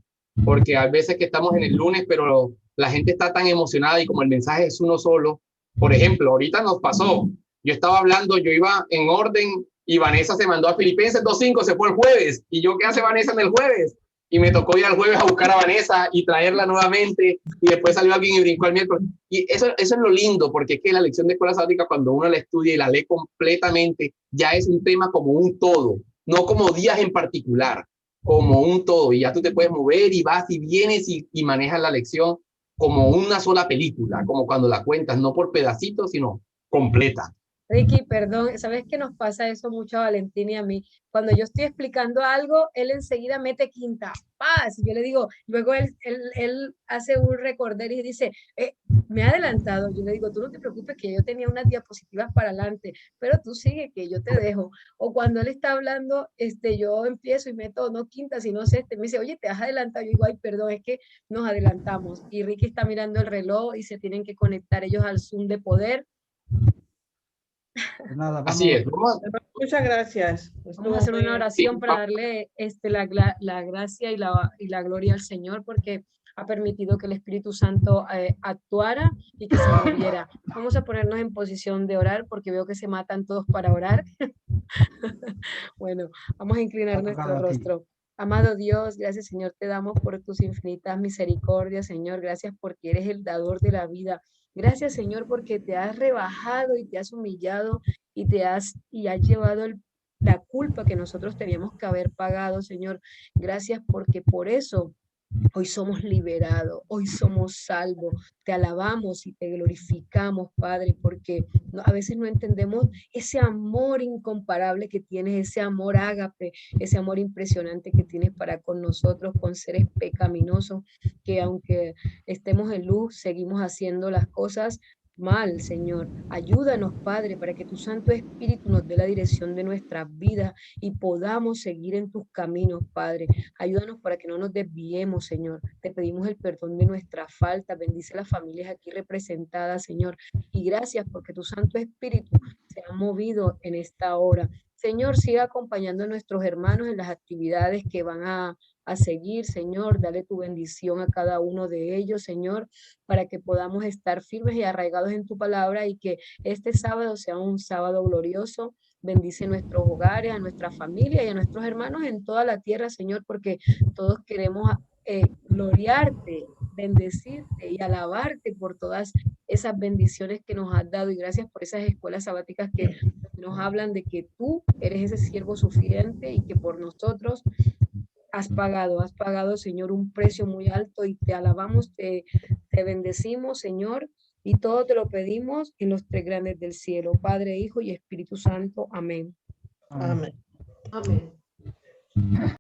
porque a veces que estamos en el lunes, pero la gente está tan emocionada y como el mensaje es uno solo. Por ejemplo, ahorita nos pasó, yo estaba hablando, yo iba en orden y Vanessa se mandó a Filipenses 2:5, se fue el jueves. ¿Y yo qué hace Vanessa en el jueves? Y me tocó ir al jueves a buscar a Vanessa y traerla nuevamente, y después salió alguien y brincó al miércoles. Y eso es lo lindo, porque es que la lección de escuela sabática, cuando uno la estudia y la lee completamente, ya es un tema como un todo, no como días en particular, como un todo, y ya tú te puedes mover y vas y vienes y manejas la lección como una sola película, como cuando la cuentas, no por pedacitos, sino completa. Ricky, perdón, ¿sabes qué nos pasa eso mucho a Valentín y a mí? Cuando yo estoy explicando algo, él enseguida mete quinta, paz, yo le digo, luego él hace un recorder y dice, me ha adelantado. Yo le digo, tú no te preocupes, que yo tenía unas diapositivas para adelante, pero tú sigue, que yo te dejo. O cuando él está hablando, yo empiezo y meto no quinta, sino sexta, me dice, oye, te has adelantado. Yo digo, ay, perdón, es que nos adelantamos. Y Ricky está mirando el reloj y se tienen que conectar ellos al Zoom de poder. Nada, así es. Muchas gracias. Vamos a hacer una oración para darle la gracia y la gloria al Señor, porque ha permitido que el Espíritu Santo actuara y que se moviera. Vamos a ponernos en posición de orar, porque veo que se matan todos para orar. Bueno, vamos a inclinar nuestro rostro. Amado Dios, gracias, Señor, te damos por tus infinitas misericordias, Señor. Gracias porque eres el dador de la vida. Gracias, Señor, porque te has rebajado y te has humillado y has llevado la culpa que nosotros teníamos que haber pagado, Señor. Gracias porque por eso hoy somos liberados, hoy somos salvos. Te alabamos y te glorificamos, Padre, porque a veces no entendemos ese amor incomparable que tienes, ese amor ágape, ese amor impresionante que tienes para con nosotros, con seres pecaminosos, que aunque estemos en luz, seguimos haciendo las cosas mal, Señor. Ayúdanos, Padre, para que tu Santo Espíritu nos dé la dirección de nuestras vidas y podamos seguir en tus caminos, Padre. Ayúdanos para que no nos desviemos, Señor. Te pedimos el perdón de nuestras faltas. Bendice las familias aquí representadas, Señor. Y gracias porque tu Santo Espíritu se ha movido en esta hora. Señor, siga acompañando a nuestros hermanos en las actividades que van a seguir, Señor. Dale tu bendición a cada uno de ellos, Señor, para que podamos estar firmes y arraigados en tu palabra y que este sábado sea un sábado glorioso. Bendice nuestros hogares, a nuestra familia y a nuestros hermanos en toda la tierra, Señor, porque todos queremos gloriarte, bendecirte y alabarte por todas esas bendiciones que nos has dado, y gracias por esas escuelas sabáticas que nos hablan de que tú eres ese siervo suficiente y que por nosotros has pagado, Señor, un precio muy alto, y te alabamos, te bendecimos, Señor, y todo te lo pedimos en los tres grandes del cielo, Padre, Hijo y Espíritu Santo. Amén. Amén. Amén.